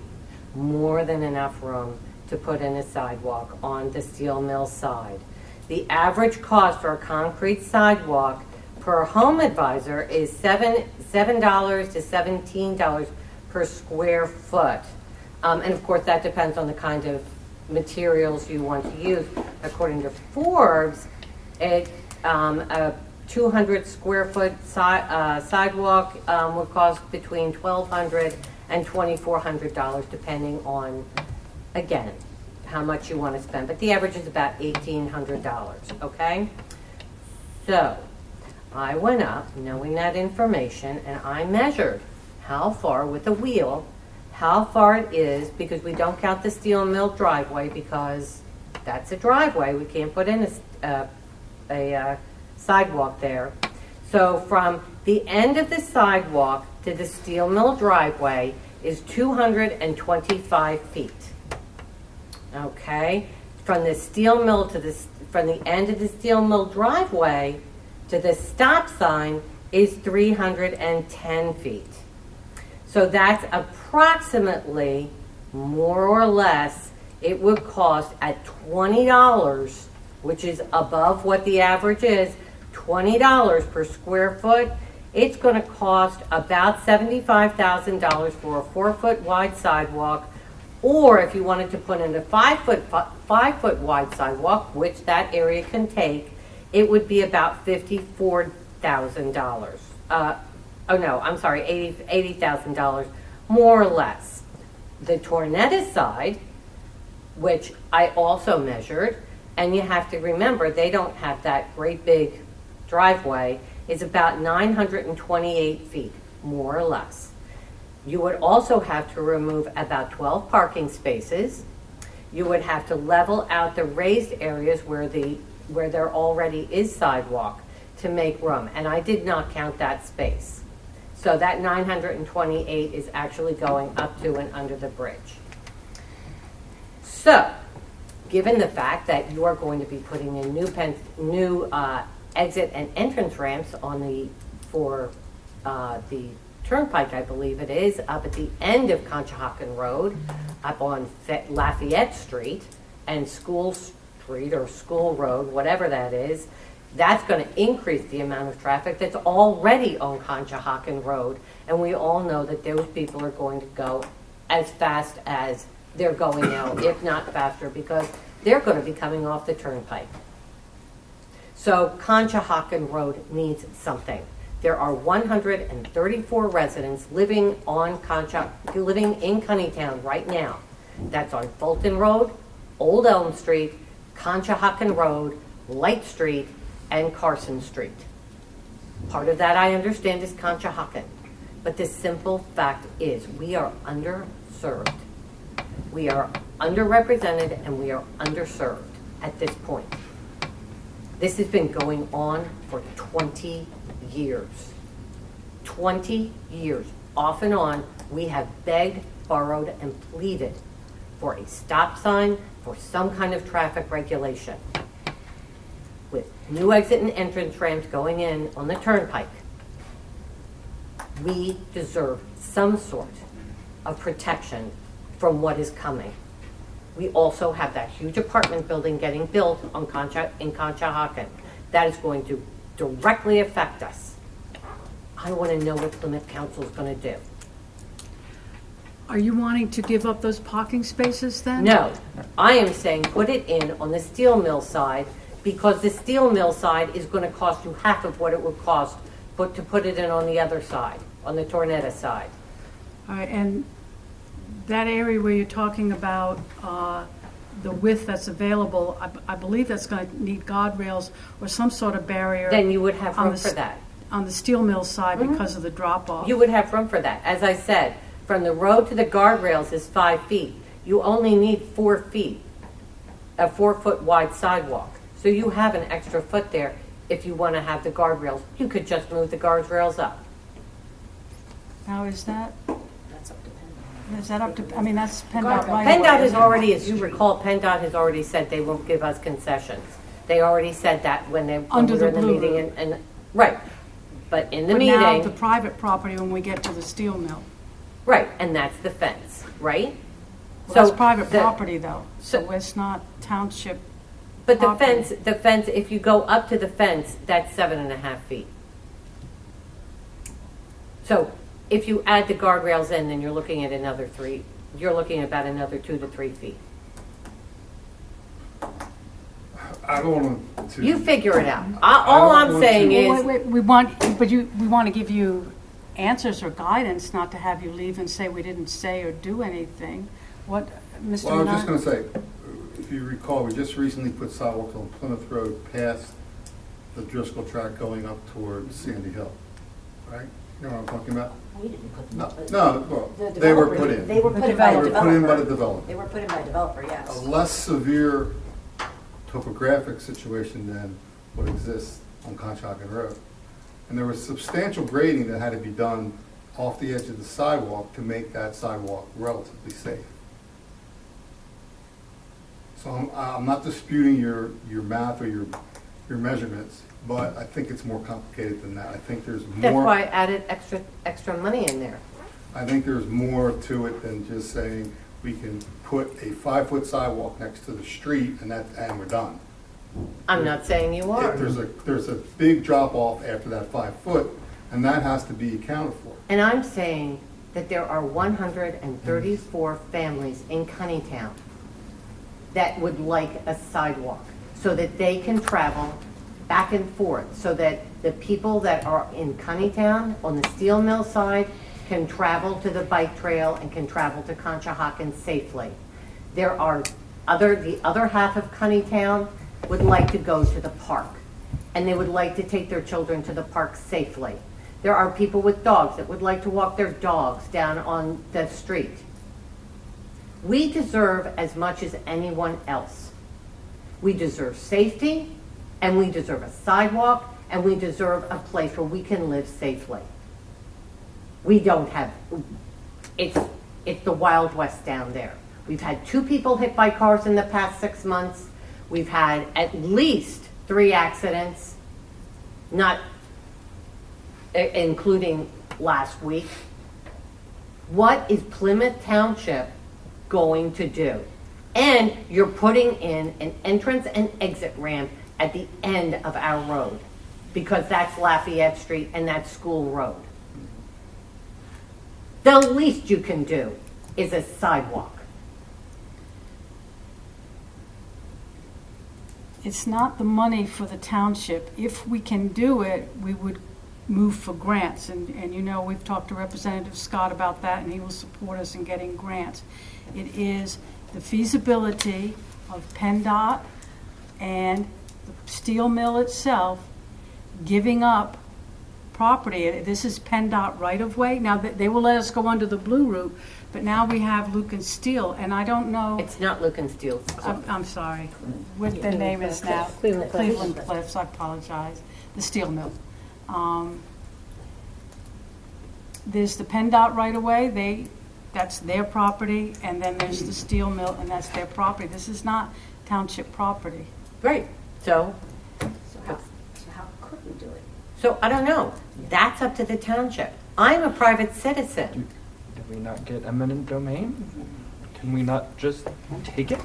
Speaker 16: More than enough room to put in a sidewalk on the steel mill side. The average cost for a concrete sidewalk per home advisor is $7 to $17 per square foot. And of course that depends on the kind of materials you want to use. According to Forbes, a 200 square foot sidewalk would cost between $1,200 and $2,400 depending on, again, how much you want to spend, but the average is about $1,800, okay? So, I went up, knowing that information, and I measured how far with a wheel, how far it is, because we don't count the steel mill driveway because that's a driveway. We can't put in a sidewalk there. So from the end of the sidewalk to the steel mill driveway is 225 feet. Okay? From the steel mill to from the end of the steel mill driveway to the stop sign is 310 feet. So that's approximately, more or less, it would cost at $20, which is above what the average is, $20 per square foot. It's going to cost about $75,000 for a 4-foot wide sidewalk, or if you wanted to put in a 5-foot wide sidewalk, which that area can take, it would be about $54,000. $80,000, more or less. The Tornetta side, which I also measured, and you have to remember they don't have that great big driveway, is about 928 feet, more or less. You would also have to remove about 12 parking spaces. You would have to level out the raised areas where there already is sidewalk to make room, and I did not count that space. So that 928 is actually going up to and under the bridge. So, given the fact that you are going to be putting in new exit and entrance ramps for the Turnpike, I believe it is, up at the end of Conshohocken Road, up on Lafayette Street and School Street or School Road, whatever that is, that's going to increase the amount of traffic that's already on Conshohocken Road. And we all know that those people are going to go as fast as they're going now, if not faster, because they're going to be coming off the Turnpike. So Conshohocken Road needs something. There are 134 residents living in Cunningtown right now. That's on Fulton Road, Old Elm Street, Conshohocken Road, Light Street, and Carson Street. Part of that I understand is Conshohocken. But the simple fact is we are underserved. We are underrepresented and we are underserved at this point. This has been going on for 20 years. 20 years. Off and on, we have begged, borrowed, and pleaded for a stop sign, for some kind of traffic regulation. With new exit and entrance ramps going in on the Turnpike, we deserve some sort of protection from what is coming. We also have that huge apartment building getting built in Conshohocken. That is going to directly affect us. I want to know what Plymouth Council is going to do.
Speaker 1: Are you wanting to give up those parking spaces then?
Speaker 16: No, I am saying put it in on the steel mill side, because the steel mill side is going to cost you half of what it would cost to put it in on the other side, on the Tornetta side.
Speaker 1: All right, and that area where you're talking about the width that's available, I believe that's going to need guardrails or some sort of barrier.
Speaker 16: Then you would have room for that.
Speaker 1: On the steel mill side because of the drop-off.
Speaker 16: You would have room for that. As I said, from the road to the guardrails is 5 feet. You only need 4 feet, a 4-foot wide sidewalk. So you have an extra foot there if you want to have the guardrails. You could just move the guardrails up.
Speaker 1: Now is that up to, I mean, that's PennDOT right?
Speaker 16: PennDOT has already, as you recall, PennDOT has already said they won't give us concessions. They already said that when we were in the meeting. Right. But in the meeting.
Speaker 1: Now the private property when we get to the steel mill.
Speaker 16: Right, and that's the fence, right?
Speaker 1: Well, that's private property though, so it's not township.
Speaker 16: But the fence, if you go up to the fence, that's 7.5 feet. So if you add the guardrails in, then you're looking at another 3. You're looking at about another 2 to 3 feet.
Speaker 10: I don't want to.
Speaker 16: You figure it out. All I'm saying is.
Speaker 1: Wait, we want to give you answers or guidance, not to have you leave and say we didn't say or do anything. What, Mr.
Speaker 10: Well, I was just going to say, you recall, we just recently put sidewalks on Plymouth Road past the Driscoll track going up towards Sandy Hill, right? You know what I'm talking about?
Speaker 5: We didn't put them
Speaker 10: No,
Speaker 5: up.
Speaker 10: no, well,
Speaker 5: The
Speaker 10: they were
Speaker 5: developer-
Speaker 10: put in.
Speaker 5: They were put in by a
Speaker 10: They were
Speaker 5: developer.
Speaker 10: put in by the developer.
Speaker 5: They were put in by a developer,
Speaker 10: A
Speaker 5: yes.
Speaker 10: less severe topographic situation than what exists on Conshohocken Road. And there was substantial grading that had to be done off the edge of the sidewalk to make that sidewalk relatively safe. So I'm not disputing your math or your measurements, but I think it's more complicated than that. I think there's
Speaker 16: That's
Speaker 10: more.
Speaker 16: why I added extra money in there.
Speaker 10: I think there's more to it than just saying we can put a 5-foot sidewalk next to the street and we're done.
Speaker 16: I'm not saying you are.
Speaker 10: There's a big drop off after that 5 foot, and that has to be accounted for.
Speaker 16: And I'm saying that there are 134 families in Cunnytown that would like a sidewalk so that they can travel back and forth, so that the people that are in Cunnytown on the steel mill side can travel to the bike trail and can travel to Conshohocken safely. There are the other half of Cunnytown would like to go to the park, and they would like to take their children to the park safely. There are people with dogs that would like to walk their dogs down on the street. We deserve as much as anyone else. We deserve safety, and we deserve a sidewalk, and we deserve a place where we can live safely. We don't have, it's the Wild West down there. We've had 2 people hit by cars in the past 6 months. We've had at least 3 accidents, not including last week. What is Plymouth Township going to do? And you're putting in an entrance and exit ramp at the end of our road, because that's Lafayette Street and that's School Road. The least you can do is a sidewalk.
Speaker 1: It's not the money for the township. If we can do it, we would move for grants. And you know, we've talked to Representative Scott about that, and he will support us in getting grants. It is the feasibility of PennDOT and the steel mill itself giving up property. This is PennDOT right-of-way. Now, they will let us go under the blue route, but now we have Lucan Steel, and I don't know.
Speaker 16: It's not Lucan Steel.
Speaker 1: I'm sorry. What the name is now?
Speaker 5: Cleveland Cliffs.
Speaker 1: Cleveland Cliffs, I apologize. The steel mill. There's the PennDOT right-of-way. That's their property, and then there's the steel mill, and that's their property. This is not township property.
Speaker 16: Right. So
Speaker 5: how could we do it?
Speaker 16: So I don't know. That's up to the township. I'm a private citizen.
Speaker 6: Did we not get eminent domain? Can we not just take it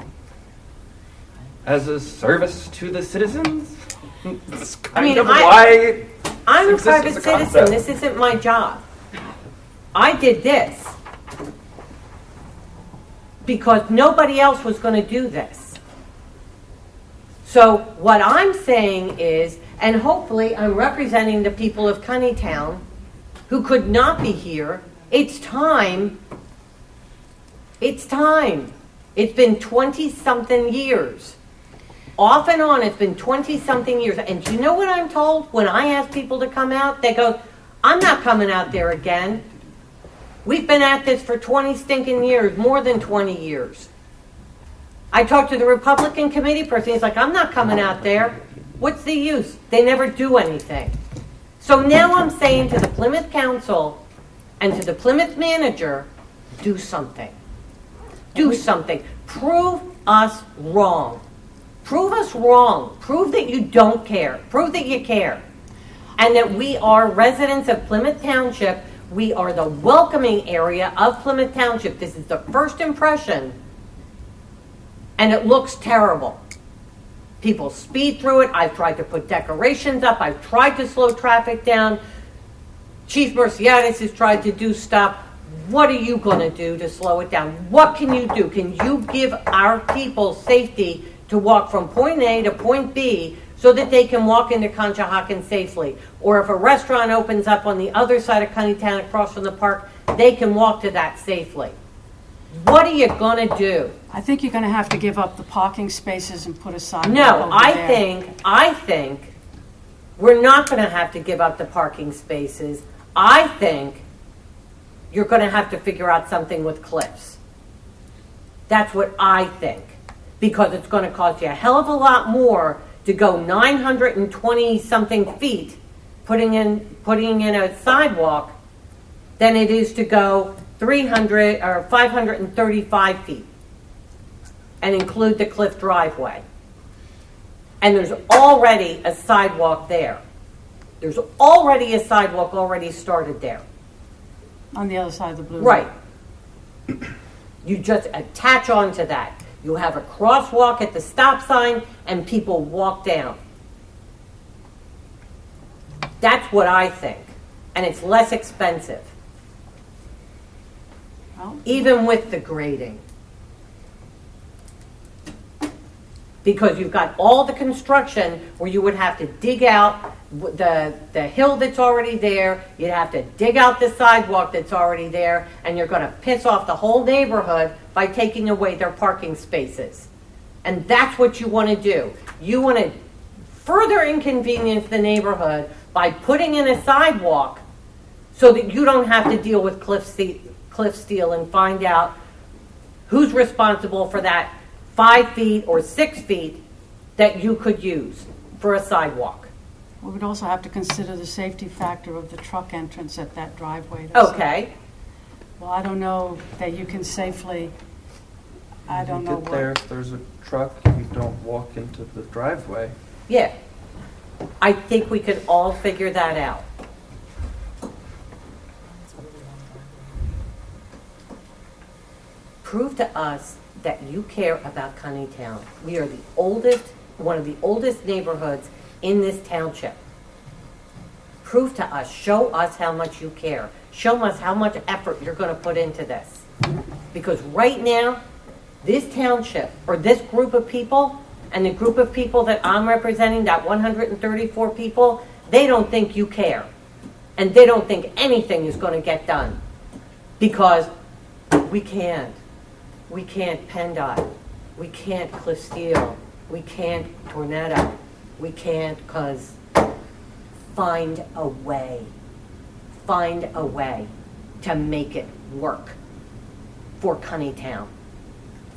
Speaker 6: as a service to the citizens? It's kind of why
Speaker 16: I'm a
Speaker 6: exists
Speaker 16: private
Speaker 6: as a
Speaker 16: citizen.
Speaker 6: concept.
Speaker 16: This isn't my job. I did this because nobody else was going to do this. So what I'm saying is, and hopefully I'm representing the people of Cunnytown who could not be here, it's time. It's time. It's been 20-something years. Off and on, it's been 20-something years. And do you know what I'm told? When I ask people to come out, they go, I'm not coming out there again. We've been at this for 20 stinking years, more than 20 years. I talked to the Republican committee person. He's like, I'm not coming out there. What's the use? They never do anything. So now I'm saying to the Plymouth Council and to the Plymouth manager, do something. Do something. Prove us wrong. Prove us wrong. Prove that you don't care. Prove that you care. And that we are residents of Plymouth Township. We are the welcoming area of Plymouth Township. This is the first impression. And it looks terrible. People speed through it. I've tried to put decorations up. I've tried to slow traffic down. Chief Merciades has tried to do stuff. What are you going to do to slow it down? What can you do? Can you give our people safety to walk from point A to point B so that they can walk into Conshohocken safely? Or if a restaurant opens up on the other side of Cunnytown across from the park, they can walk to that safely. What are you gonna do?
Speaker 1: I think you're gonna have to give up the parking spaces and put a sidewalk
Speaker 16: No,
Speaker 1: over
Speaker 16: I
Speaker 1: there.
Speaker 16: think we're not gonna have to give up the parking spaces. I think you're gonna have to figure out something with cliffs. That's what I think. Because it's gonna cost you a hell of a lot more to go 920 something feet putting in a sidewalk than it is to go 300 or 535 feet and include the cliff driveway. And there's already a sidewalk there. There's already a sidewalk already started there.
Speaker 1: On the other side of the blue.
Speaker 16: Right. You just attach onto that. You have a crosswalk at the stop sign and people walk down. That's what I think. And it's less expensive.
Speaker 1: Well,
Speaker 16: Even with the grading. Because you've got all the construction where you would have to dig out the hill that's already there, you'd have to dig out the sidewalk that's already there, and you're going to piss off the whole neighborhood by taking away their parking spaces. And that's what you want to do. You want to further inconvenience the neighborhood by putting in a sidewalk so that you don't have to deal with cliff steel and find out who's responsible for that 5 feet or 6 feet that you could use for a sidewalk.
Speaker 1: we would also have to consider the safety factor of the truck entrance at that driveway.
Speaker 16: Okay.
Speaker 1: Well, I don't know that you can safely, I don't know
Speaker 6: Get
Speaker 1: what.
Speaker 6: there, if there's a truck, you don't walk into the driveway.
Speaker 16: Yeah. I think we could all figure that out. Prove to us that you care about Cunnytown. We are the oldest, one of the oldest neighborhoods in this township. Prove to us, show us how much you care. Show us how much effort you're going to put into this. Because right now, this township, or this group of people, and the group of people that I'm representing, that 134 people, they don't think you care. And they don't think anything is going to get done. Because we can't. We can't PennDOT. We can't Cliff Steel. We can't Tornado. We can't because find a way. Find a way to make it work for Cunnytown.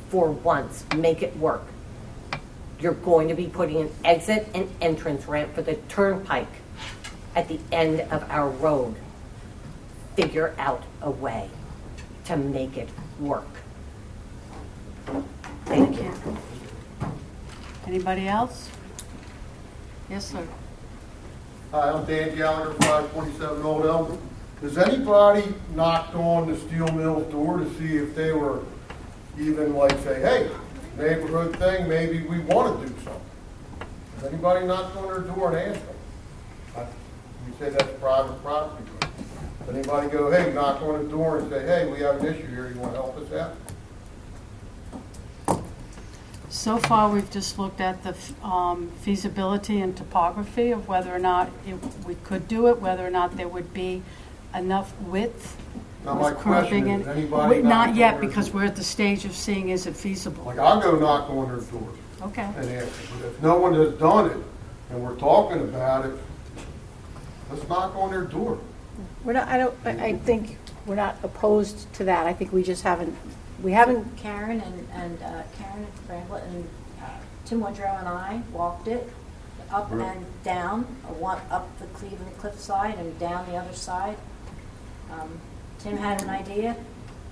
Speaker 16: For once, make it work. You're going to be putting an exit and entrance ramp for the turnpike at the end of our road. Figure out a way to make it work.
Speaker 1: Thank you. Anybody else? Yes, sir.
Speaker 10: Hi, I'm Dan Gallagher, 527 Old Elm. Has anybody knocked on the steel mill's door to see if they were even like say, hey, neighborhood thing, maybe we want to do something? Has anybody knocked on their door and asked them? You say that's private property. Does anybody go, hey, knock on the door and say, hey, we have an issue here, you want to help us out?
Speaker 1: So far, we've just looked at the feasibility and topography of whether or not we could do it, whether or not there would be enough width.
Speaker 10: Now, my
Speaker 1: with
Speaker 10: question
Speaker 1: curbing
Speaker 10: is,
Speaker 1: and-
Speaker 10: anybody
Speaker 1: Not
Speaker 10: knock
Speaker 1: yet,
Speaker 10: on their
Speaker 1: because
Speaker 10: door?
Speaker 1: we're at the stage of seeing is it feasible.
Speaker 10: Like, I'll go knock on their door
Speaker 1: Okay.
Speaker 10: and ask them. But if no one has done it and we're talking about it, let's knock on their door.
Speaker 3: We're not, I think we're not opposed to that. I think we just haven't,
Speaker 5: Karen and Karen Bramblett and Tim Woodrow and I walked it up
Speaker 10: Right.
Speaker 5: and down, up the Cleveland cliff side and down the other side. Tim had an idea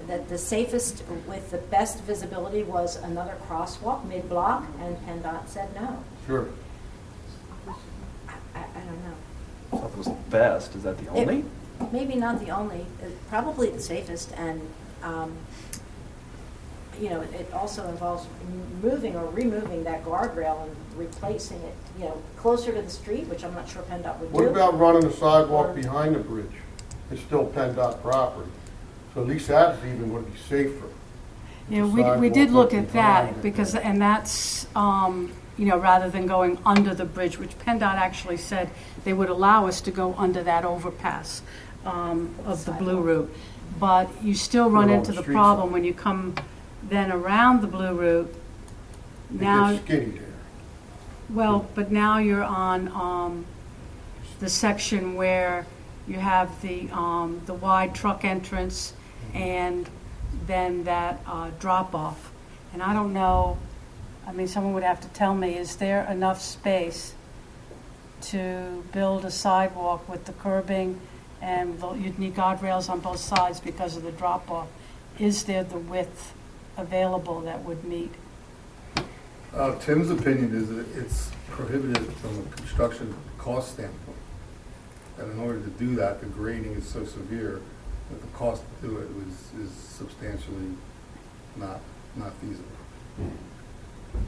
Speaker 5: that the safest with the best visibility was another crosswalk mid-block, and PennDOT said no.
Speaker 10: Sure.
Speaker 5: I don't know.
Speaker 6: That was the best. Is that the only?
Speaker 5: Maybe not the only, probably the safest, and it also involves moving or removing that guardrail and replacing it, closer to the street, which I'm not sure PennDOT would do.
Speaker 10: What about running a sidewalk behind the bridge? It's still PennDOT property. So at least that's even going to be safer.
Speaker 1: Yeah,
Speaker 10: It's a
Speaker 1: we did
Speaker 10: sidewalk
Speaker 1: look
Speaker 10: up
Speaker 1: at that
Speaker 10: behind it.
Speaker 1: because, and that's, rather than going under the bridge, which PennDOT actually said they would allow us to go under that overpass of the Blue Route. but you still run
Speaker 10: Put it on
Speaker 1: into
Speaker 10: the
Speaker 1: the
Speaker 10: street
Speaker 1: problem
Speaker 10: side.
Speaker 1: when you come then around the Blue Route.
Speaker 10: It
Speaker 1: Now,
Speaker 10: gets skinny there.
Speaker 1: well, but now you're on the section where you have the wide truck entrance and then that drop-off. And I don't know, I mean, someone would have to tell me, is there enough space to build a sidewalk with the curbing and you'd need guardrails on both sides because of the drop-off? Is there the width available that would meet?
Speaker 10: Tim's opinion is that it's prohibitive from a construction cost standpoint. And in order to do that, the grading is so severe that the cost to do it is substantially not feasible.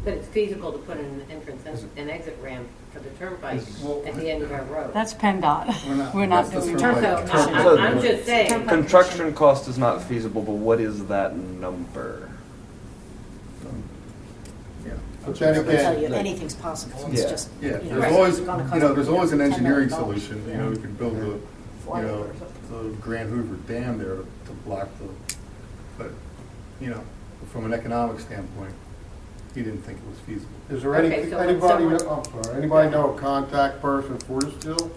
Speaker 16: But it's feasible to put in an entrance and exit ramp for the turnpike at the end of our road.
Speaker 1: That's PennDOT. We're not
Speaker 10: that's
Speaker 1: doing
Speaker 10: the
Speaker 1: that.
Speaker 10: turnpike.
Speaker 16: I'm just saying.
Speaker 6: Construction cost is not feasible, but what is that number?
Speaker 10: But then
Speaker 5: I'll tell you,
Speaker 10: again,
Speaker 5: anything's possible. It's
Speaker 6: Yeah.
Speaker 5: just,
Speaker 10: yeah,
Speaker 5: you know,
Speaker 10: there's always,
Speaker 5: it's gonna cost
Speaker 10: there's always an
Speaker 5: $10 million.
Speaker 10: engineering solution. You know, you can build
Speaker 5: Flyover.
Speaker 10: the Grand Hoover Dam there to block but, from an economic standpoint, he didn't think it was feasible.
Speaker 17: Is there
Speaker 16: Okay, so when
Speaker 17: anybody,
Speaker 16: someone-
Speaker 17: I'm sorry, anybody know a contact person for the steel?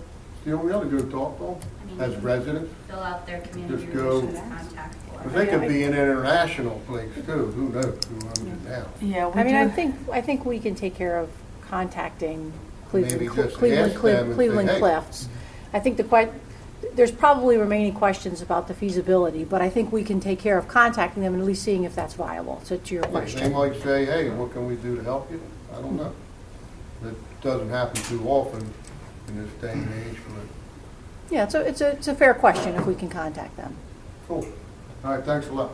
Speaker 17: We ought to go talk to them as residents.
Speaker 15: Fill out their community
Speaker 17: Just go-
Speaker 15: relations contact form.
Speaker 17: Because they could be an international place too, who knows, who runs it now.
Speaker 1: Yeah, we
Speaker 3: I mean,
Speaker 1: do.
Speaker 3: I think we can take care of contacting
Speaker 17: Maybe
Speaker 3: Cleveland,
Speaker 17: just
Speaker 3: Cleveland,
Speaker 17: ask them and say,
Speaker 3: Cleveland
Speaker 17: "Hey."
Speaker 3: Cliffs. I think there's probably remaining questions about the feasibility, but I think we can take care of contacting them and at least seeing if that's viable. So to your
Speaker 17: They
Speaker 3: question.
Speaker 17: might say, hey, what can we do to help you? I don't know. It doesn't happen too often in this day and age, but
Speaker 3: Yeah, it's a fair question if we can contact them.
Speaker 17: cool. All right, thanks a lot.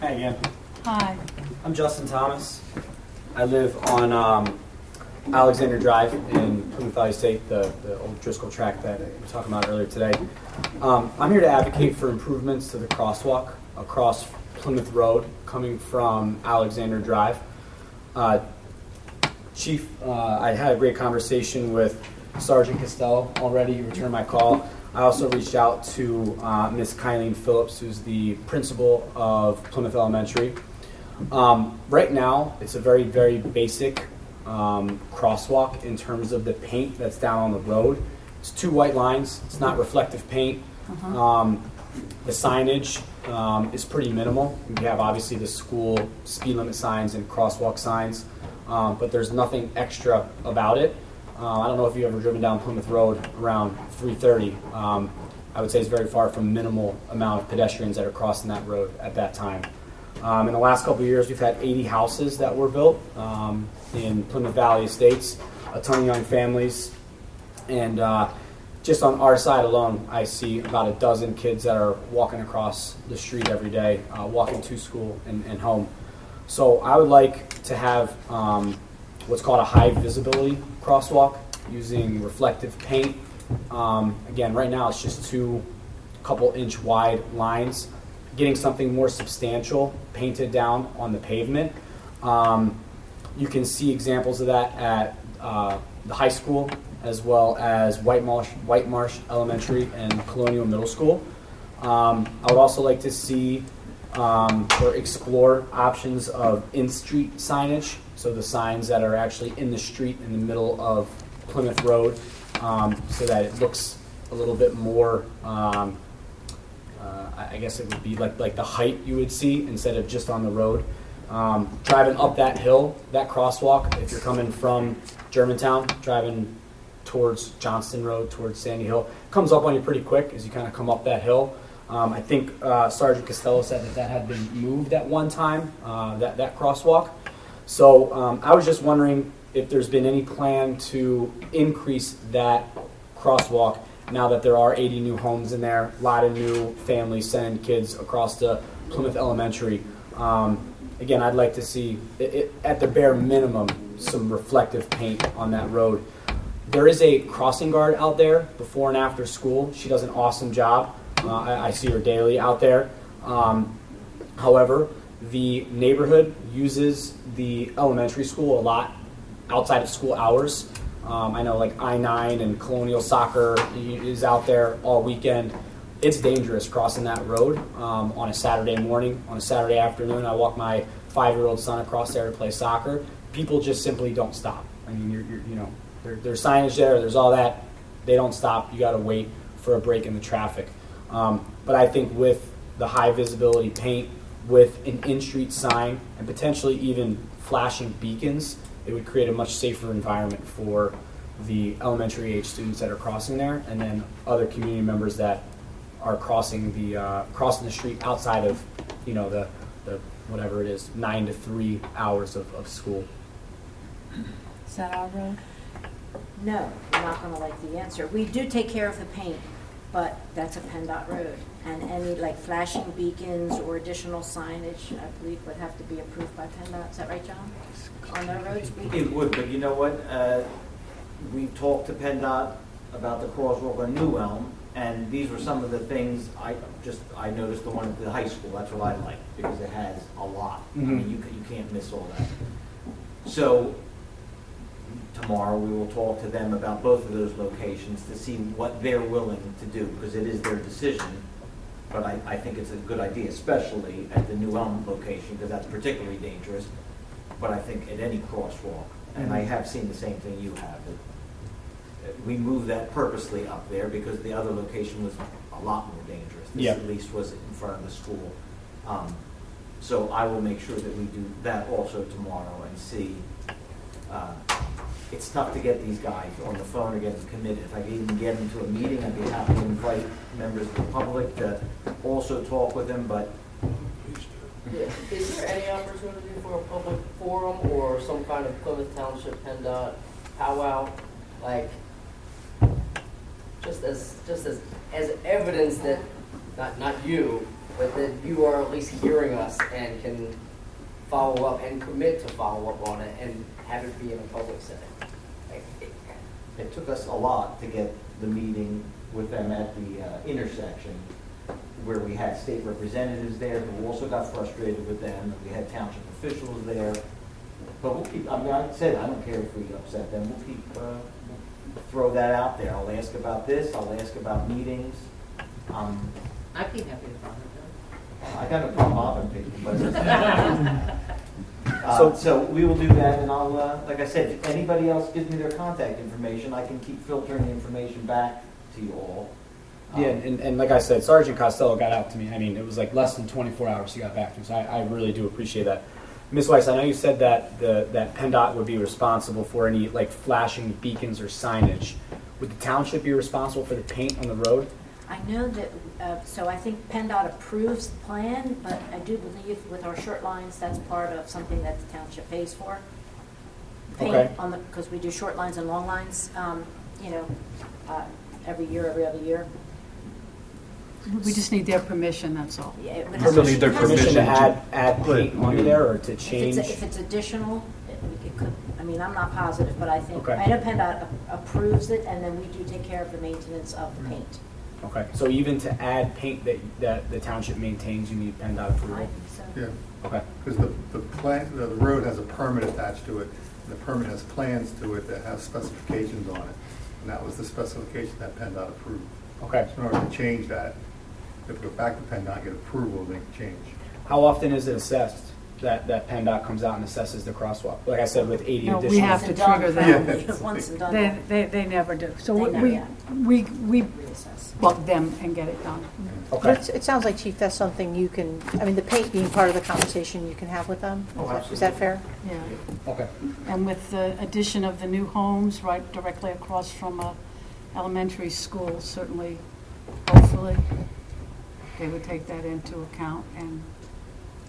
Speaker 9: Hi again.
Speaker 1: Hi.
Speaker 9: I'm Justin Thomas. I live on Alexander Drive in Plymouth Valley State, the old Driscoll track that we were talking about earlier today. I'm here to advocate for improvements to the crosswalk across Plymouth Road coming from Alexander Drive. Chief, I had a great conversation with Sergeant Costello already. You returned my call. I also reached out to Miss Kylene Phillips, who's the principal of Plymouth Elementary. Right now, it's a very, very basic crosswalk in terms of the paint that's down on the road. It's 2 white lines. It's not reflective paint. The signage is pretty minimal. We have obviously the school speed limit signs and crosswalk signs, but there's nothing extra about it. I don't know if you've ever driven down Plymouth Road around 3:30. I would say it's very far from minimal amount of pedestrians that are crossing that road at that time. In the last couple of years, we've had 80 houses that were built in Plymouth Valley Estates, a ton of young families, and just on our side alone, I see about a dozen kids that are walking across the street every day, walking to school and home. So I would like to have what's called a high visibility crosswalk using reflective paint. Again, right now it's just 2 couple-inch wide lines. Getting something more substantial painted down on the pavement. You can see examples of that at the high school as well as White Marsh Elementary and Colonial Middle School. I would also like to see or explore options of in-street signage, so the signs that are actually in the street in the middle of Plymouth Road, so that it looks a little bit more, I guess it would be like the height you would see instead of just on the road. Driving up that hill, that crosswalk, if you're coming from Germantown, driving towards Johnston Road, towards Sandy Hill, comes up on you pretty quick as you kind of come up that hill. I think Sergeant Costello said that had been moved at one time, that crosswalk. So I was just wondering if there's been any plan to increase that crosswalk now that there are 80 new homes in there, a lot of new families sending kids across to Plymouth Elementary. Again, I'd like to see, at the bare minimum, some reflective paint on that road. There is a crossing guard out there before and after school. She does an awesome job. I see her daily out there. However, the neighborhood uses the elementary school a lot outside of school hours. I know like I-9 and Colonial Soccer is out there all weekend. It's dangerous crossing that road on a Saturday morning, on a Saturday afternoon. I walk my 5-year-old son across there to play soccer. People just simply don't stop. I mean, there's signage there, there's all that. They don't stop. You got to wait for a break in the traffic. But I think with the high visibility paint, with an in-street sign, and potentially even flashing beacons, it would create a much safer environment for the elementary age students that are crossing there, and then other community members that are crossing the street outside of, the whatever it is, 9 to 3 hours of school.
Speaker 1: Is that our road?
Speaker 5: No, you're not going to like the answer. We do take care of the paint, but that's a PennDOT road. And any like flashing beacons or additional signage, I believe, would have to be approved by PennDOT. Is that right, John? On their roads?
Speaker 14: It would, but you know what? We talked to PennDOT about the crosswalk on New Elm, and these were some of the things I noticed the one at the high school. That's what I like because it has a lot. I mean, you can't miss all that. So tomorrow we will talk to them about both of those locations to see what they're willing to do because it is their decision. But I think it's a good idea, especially at the New Elm location because that's particularly dangerous. But I think at any crosswalk, and I have seen the same thing you have. We moved that purposely up there because the other location was a lot more dangerous. This at least was in front of the school. So I will make sure that we do that also tomorrow and see. It's tough to get these guys on the phone or get them committed. If I could even get them to a meeting, I'd be happy to invite members of the public to also talk with them, but
Speaker 13: Yeah. Is there any opportunity for a public forum or some kind of Plymouth Township PennDOT powwow, like just as evidence that not you, but that you are at least hearing us and can follow up and commit to follow up on it and have it be in a public setting?
Speaker 14: it took us a lot to get the meeting with them at the intersection where we had state representatives there who also got frustrated with them. We had township officials there. But we'll keep, I mean, I said, I don't care if we upset them. We'll keep, throw that out there. I'll ask about this. I'll ask about meetings.
Speaker 16: I'd be happy to bother them.
Speaker 14: I got no problem bothering people, but so we will do that, and I'll, like I said, if anybody else gives me their contact information, I can keep filtering the information back to you all.
Speaker 9: Yeah, and like I said, Sergeant Costello got out to me. I mean, it was like less than 24 hours he got back to me, so I really do appreciate that. Ms. Weiss, I know you said that that PennDOT would be responsible for any like flashing beacons or signage. Would the township be responsible for the paint on the road?
Speaker 5: I know that, so I think PennDOT approves the plan, but I do believe with our short lines, that's part of something that the township pays for. Paint on the, because we do short lines and long lines, every year, every other year.
Speaker 1: We just need their permission, that's all.
Speaker 5: Yeah, it would
Speaker 9: Permission,
Speaker 5: have
Speaker 9: need their permission to add paint onto there or to change?
Speaker 5: If it's additional, it could, I mean, I'm not positive, but I think,
Speaker 9: Okay.
Speaker 5: I know PennDOT approves it, and then we do take care of the maintenance of the paint.
Speaker 9: Okay, so even to add paint that the township maintains, you need PennDOT
Speaker 5: I
Speaker 9: approval?
Speaker 5: think so.
Speaker 10: Yeah,
Speaker 9: Okay.
Speaker 10: because the road has a permit attached to it, and the permit has plans to it that have specifications on it. And that was the specification that PennDOT approved.
Speaker 9: Okay.
Speaker 10: So in order to change that, you have to go back to PennDOT, get approval, then change.
Speaker 9: How often is it assessed that PennDOT comes out and assesses the crosswalk? Like I said, with 80
Speaker 1: No,
Speaker 9: additional.
Speaker 1: we have to trigger them.
Speaker 5: Once and done.
Speaker 1: They never do. So
Speaker 5: They never, yeah.
Speaker 1: we
Speaker 5: Reassess.
Speaker 1: bug them and get it done.
Speaker 9: Okay.
Speaker 3: But it sounds like, Chief, that's something you can, I mean, the paint being part of the conversation you can have with them. Is that fair?
Speaker 1: Yeah.
Speaker 9: Okay.
Speaker 1: And with the addition of the new homes right directly across from a elementary school, certainly, hopefully, they would take that into account. And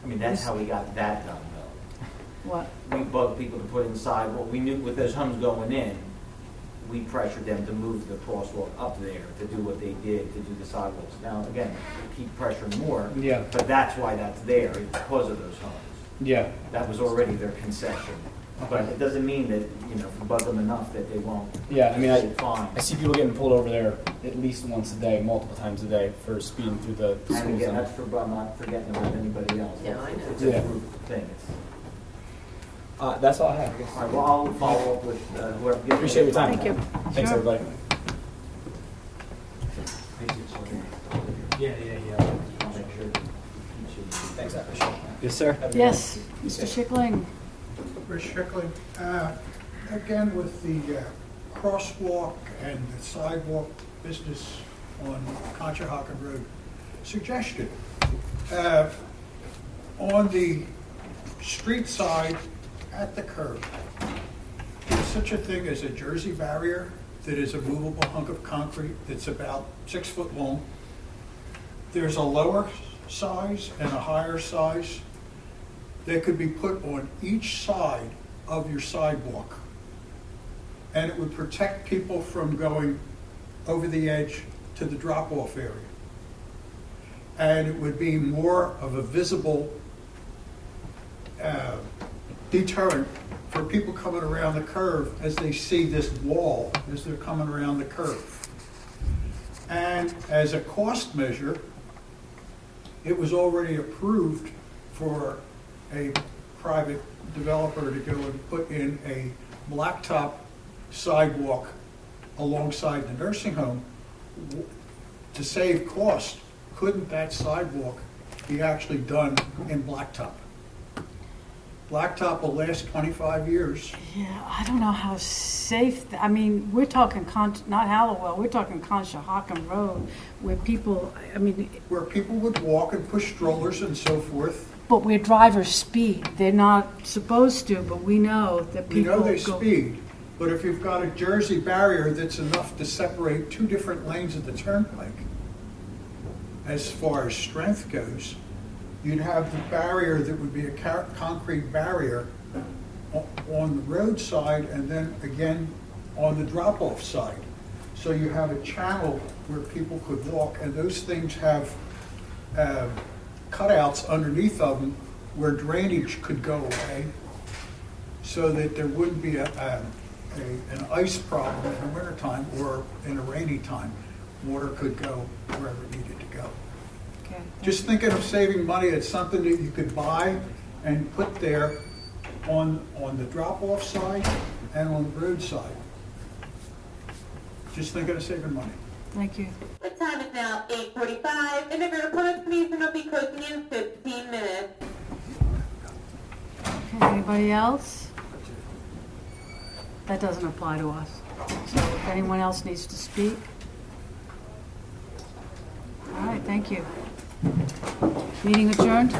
Speaker 14: I mean, that's how we got that done, though.
Speaker 1: what?
Speaker 14: We bugged people to put inside. Well, we knew with those homes going in, we pressured them to move the crosswalk up there to do what they did, to do the sidewalks. Now, again, we keep pressuring more.
Speaker 9: Yeah.
Speaker 14: But that's why that's there, is because of those homes.
Speaker 9: Yeah.
Speaker 14: That was already their concession. But it doesn't mean that, if we bug them enough that they won't.
Speaker 9: Yeah, I mean,
Speaker 14: say fine.
Speaker 9: I see people getting pulled over there at least once a day, multiple times a day for speeding through the
Speaker 14: And
Speaker 9: school
Speaker 14: again,
Speaker 9: zone.
Speaker 14: that's for, I'm not forgetting about anybody else.
Speaker 16: Yeah, I know.
Speaker 14: It's a
Speaker 9: Yeah.
Speaker 14: group thing.
Speaker 9: That's all I have, I guess.
Speaker 14: All right, well, I'll follow up with whoever.
Speaker 9: Appreciate your time.
Speaker 3: Thank you.
Speaker 9: Thanks,
Speaker 3: Sure.
Speaker 9: everybody.
Speaker 14: Yeah.
Speaker 9: Thanks, I appreciate it.
Speaker 8: Yes, sir.
Speaker 9: Have a good
Speaker 1: Yes,
Speaker 9: night.
Speaker 1: Mr. Schickling.
Speaker 11: Rich Strickland, again with the crosswalk and the sidewalk business on Conshohocken Road. Suggestion, on the street side at the curb, there's such a thing as a Jersey barrier that is a movable hunk of concrete that's about 6 foot long. There's a lower size and a higher size that could be put on each side of your sidewalk. And it would protect people from going over the edge to the drop-off area. And it would be more of a visible deterrent for people coming around the curve as they see this wall as they're coming around the curve. And as a cost measure, it was already approved for a private developer to go and put in a blacktop sidewalk alongside the nursing home. To save cost, couldn't that sidewalk be actually done in blacktop? Blacktop will last 25 years.
Speaker 1: Yeah, I don't know how safe, I mean, we're talking, not Hallowell, we're talking Conshohocken Road, where people, I mean.
Speaker 11: Where people would walk and push strollers and so forth.
Speaker 1: But where drivers speed, they're not supposed to, but we know that
Speaker 11: We
Speaker 1: people
Speaker 11: know they
Speaker 1: go.
Speaker 11: speed, but if you've got a Jersey barrier that's enough to separate two different lanes of the turnpike, as far as strength goes, you'd have the barrier that would be a concrete barrier on the road side and then again on the drop-off side. So you have a channel where people could walk, and those things have cutouts underneath of them where drainage could go away so that there wouldn't be an ice problem in the wintertime or in a rainy time. Water could go wherever it needed to go.
Speaker 1: Okay.
Speaker 11: Just thinking of saving money, it's something that you could buy and put there on the drop-off side and on the road side. Just thinking of saving money.
Speaker 1: Thank you.
Speaker 18: The time is now 8:45, and the Greater Plymouth meeting will be closing in 15 minutes.
Speaker 1: Okay, anybody else? That doesn't apply to us. So if anyone else needs to speak? All right, thank you. Meeting adjourned?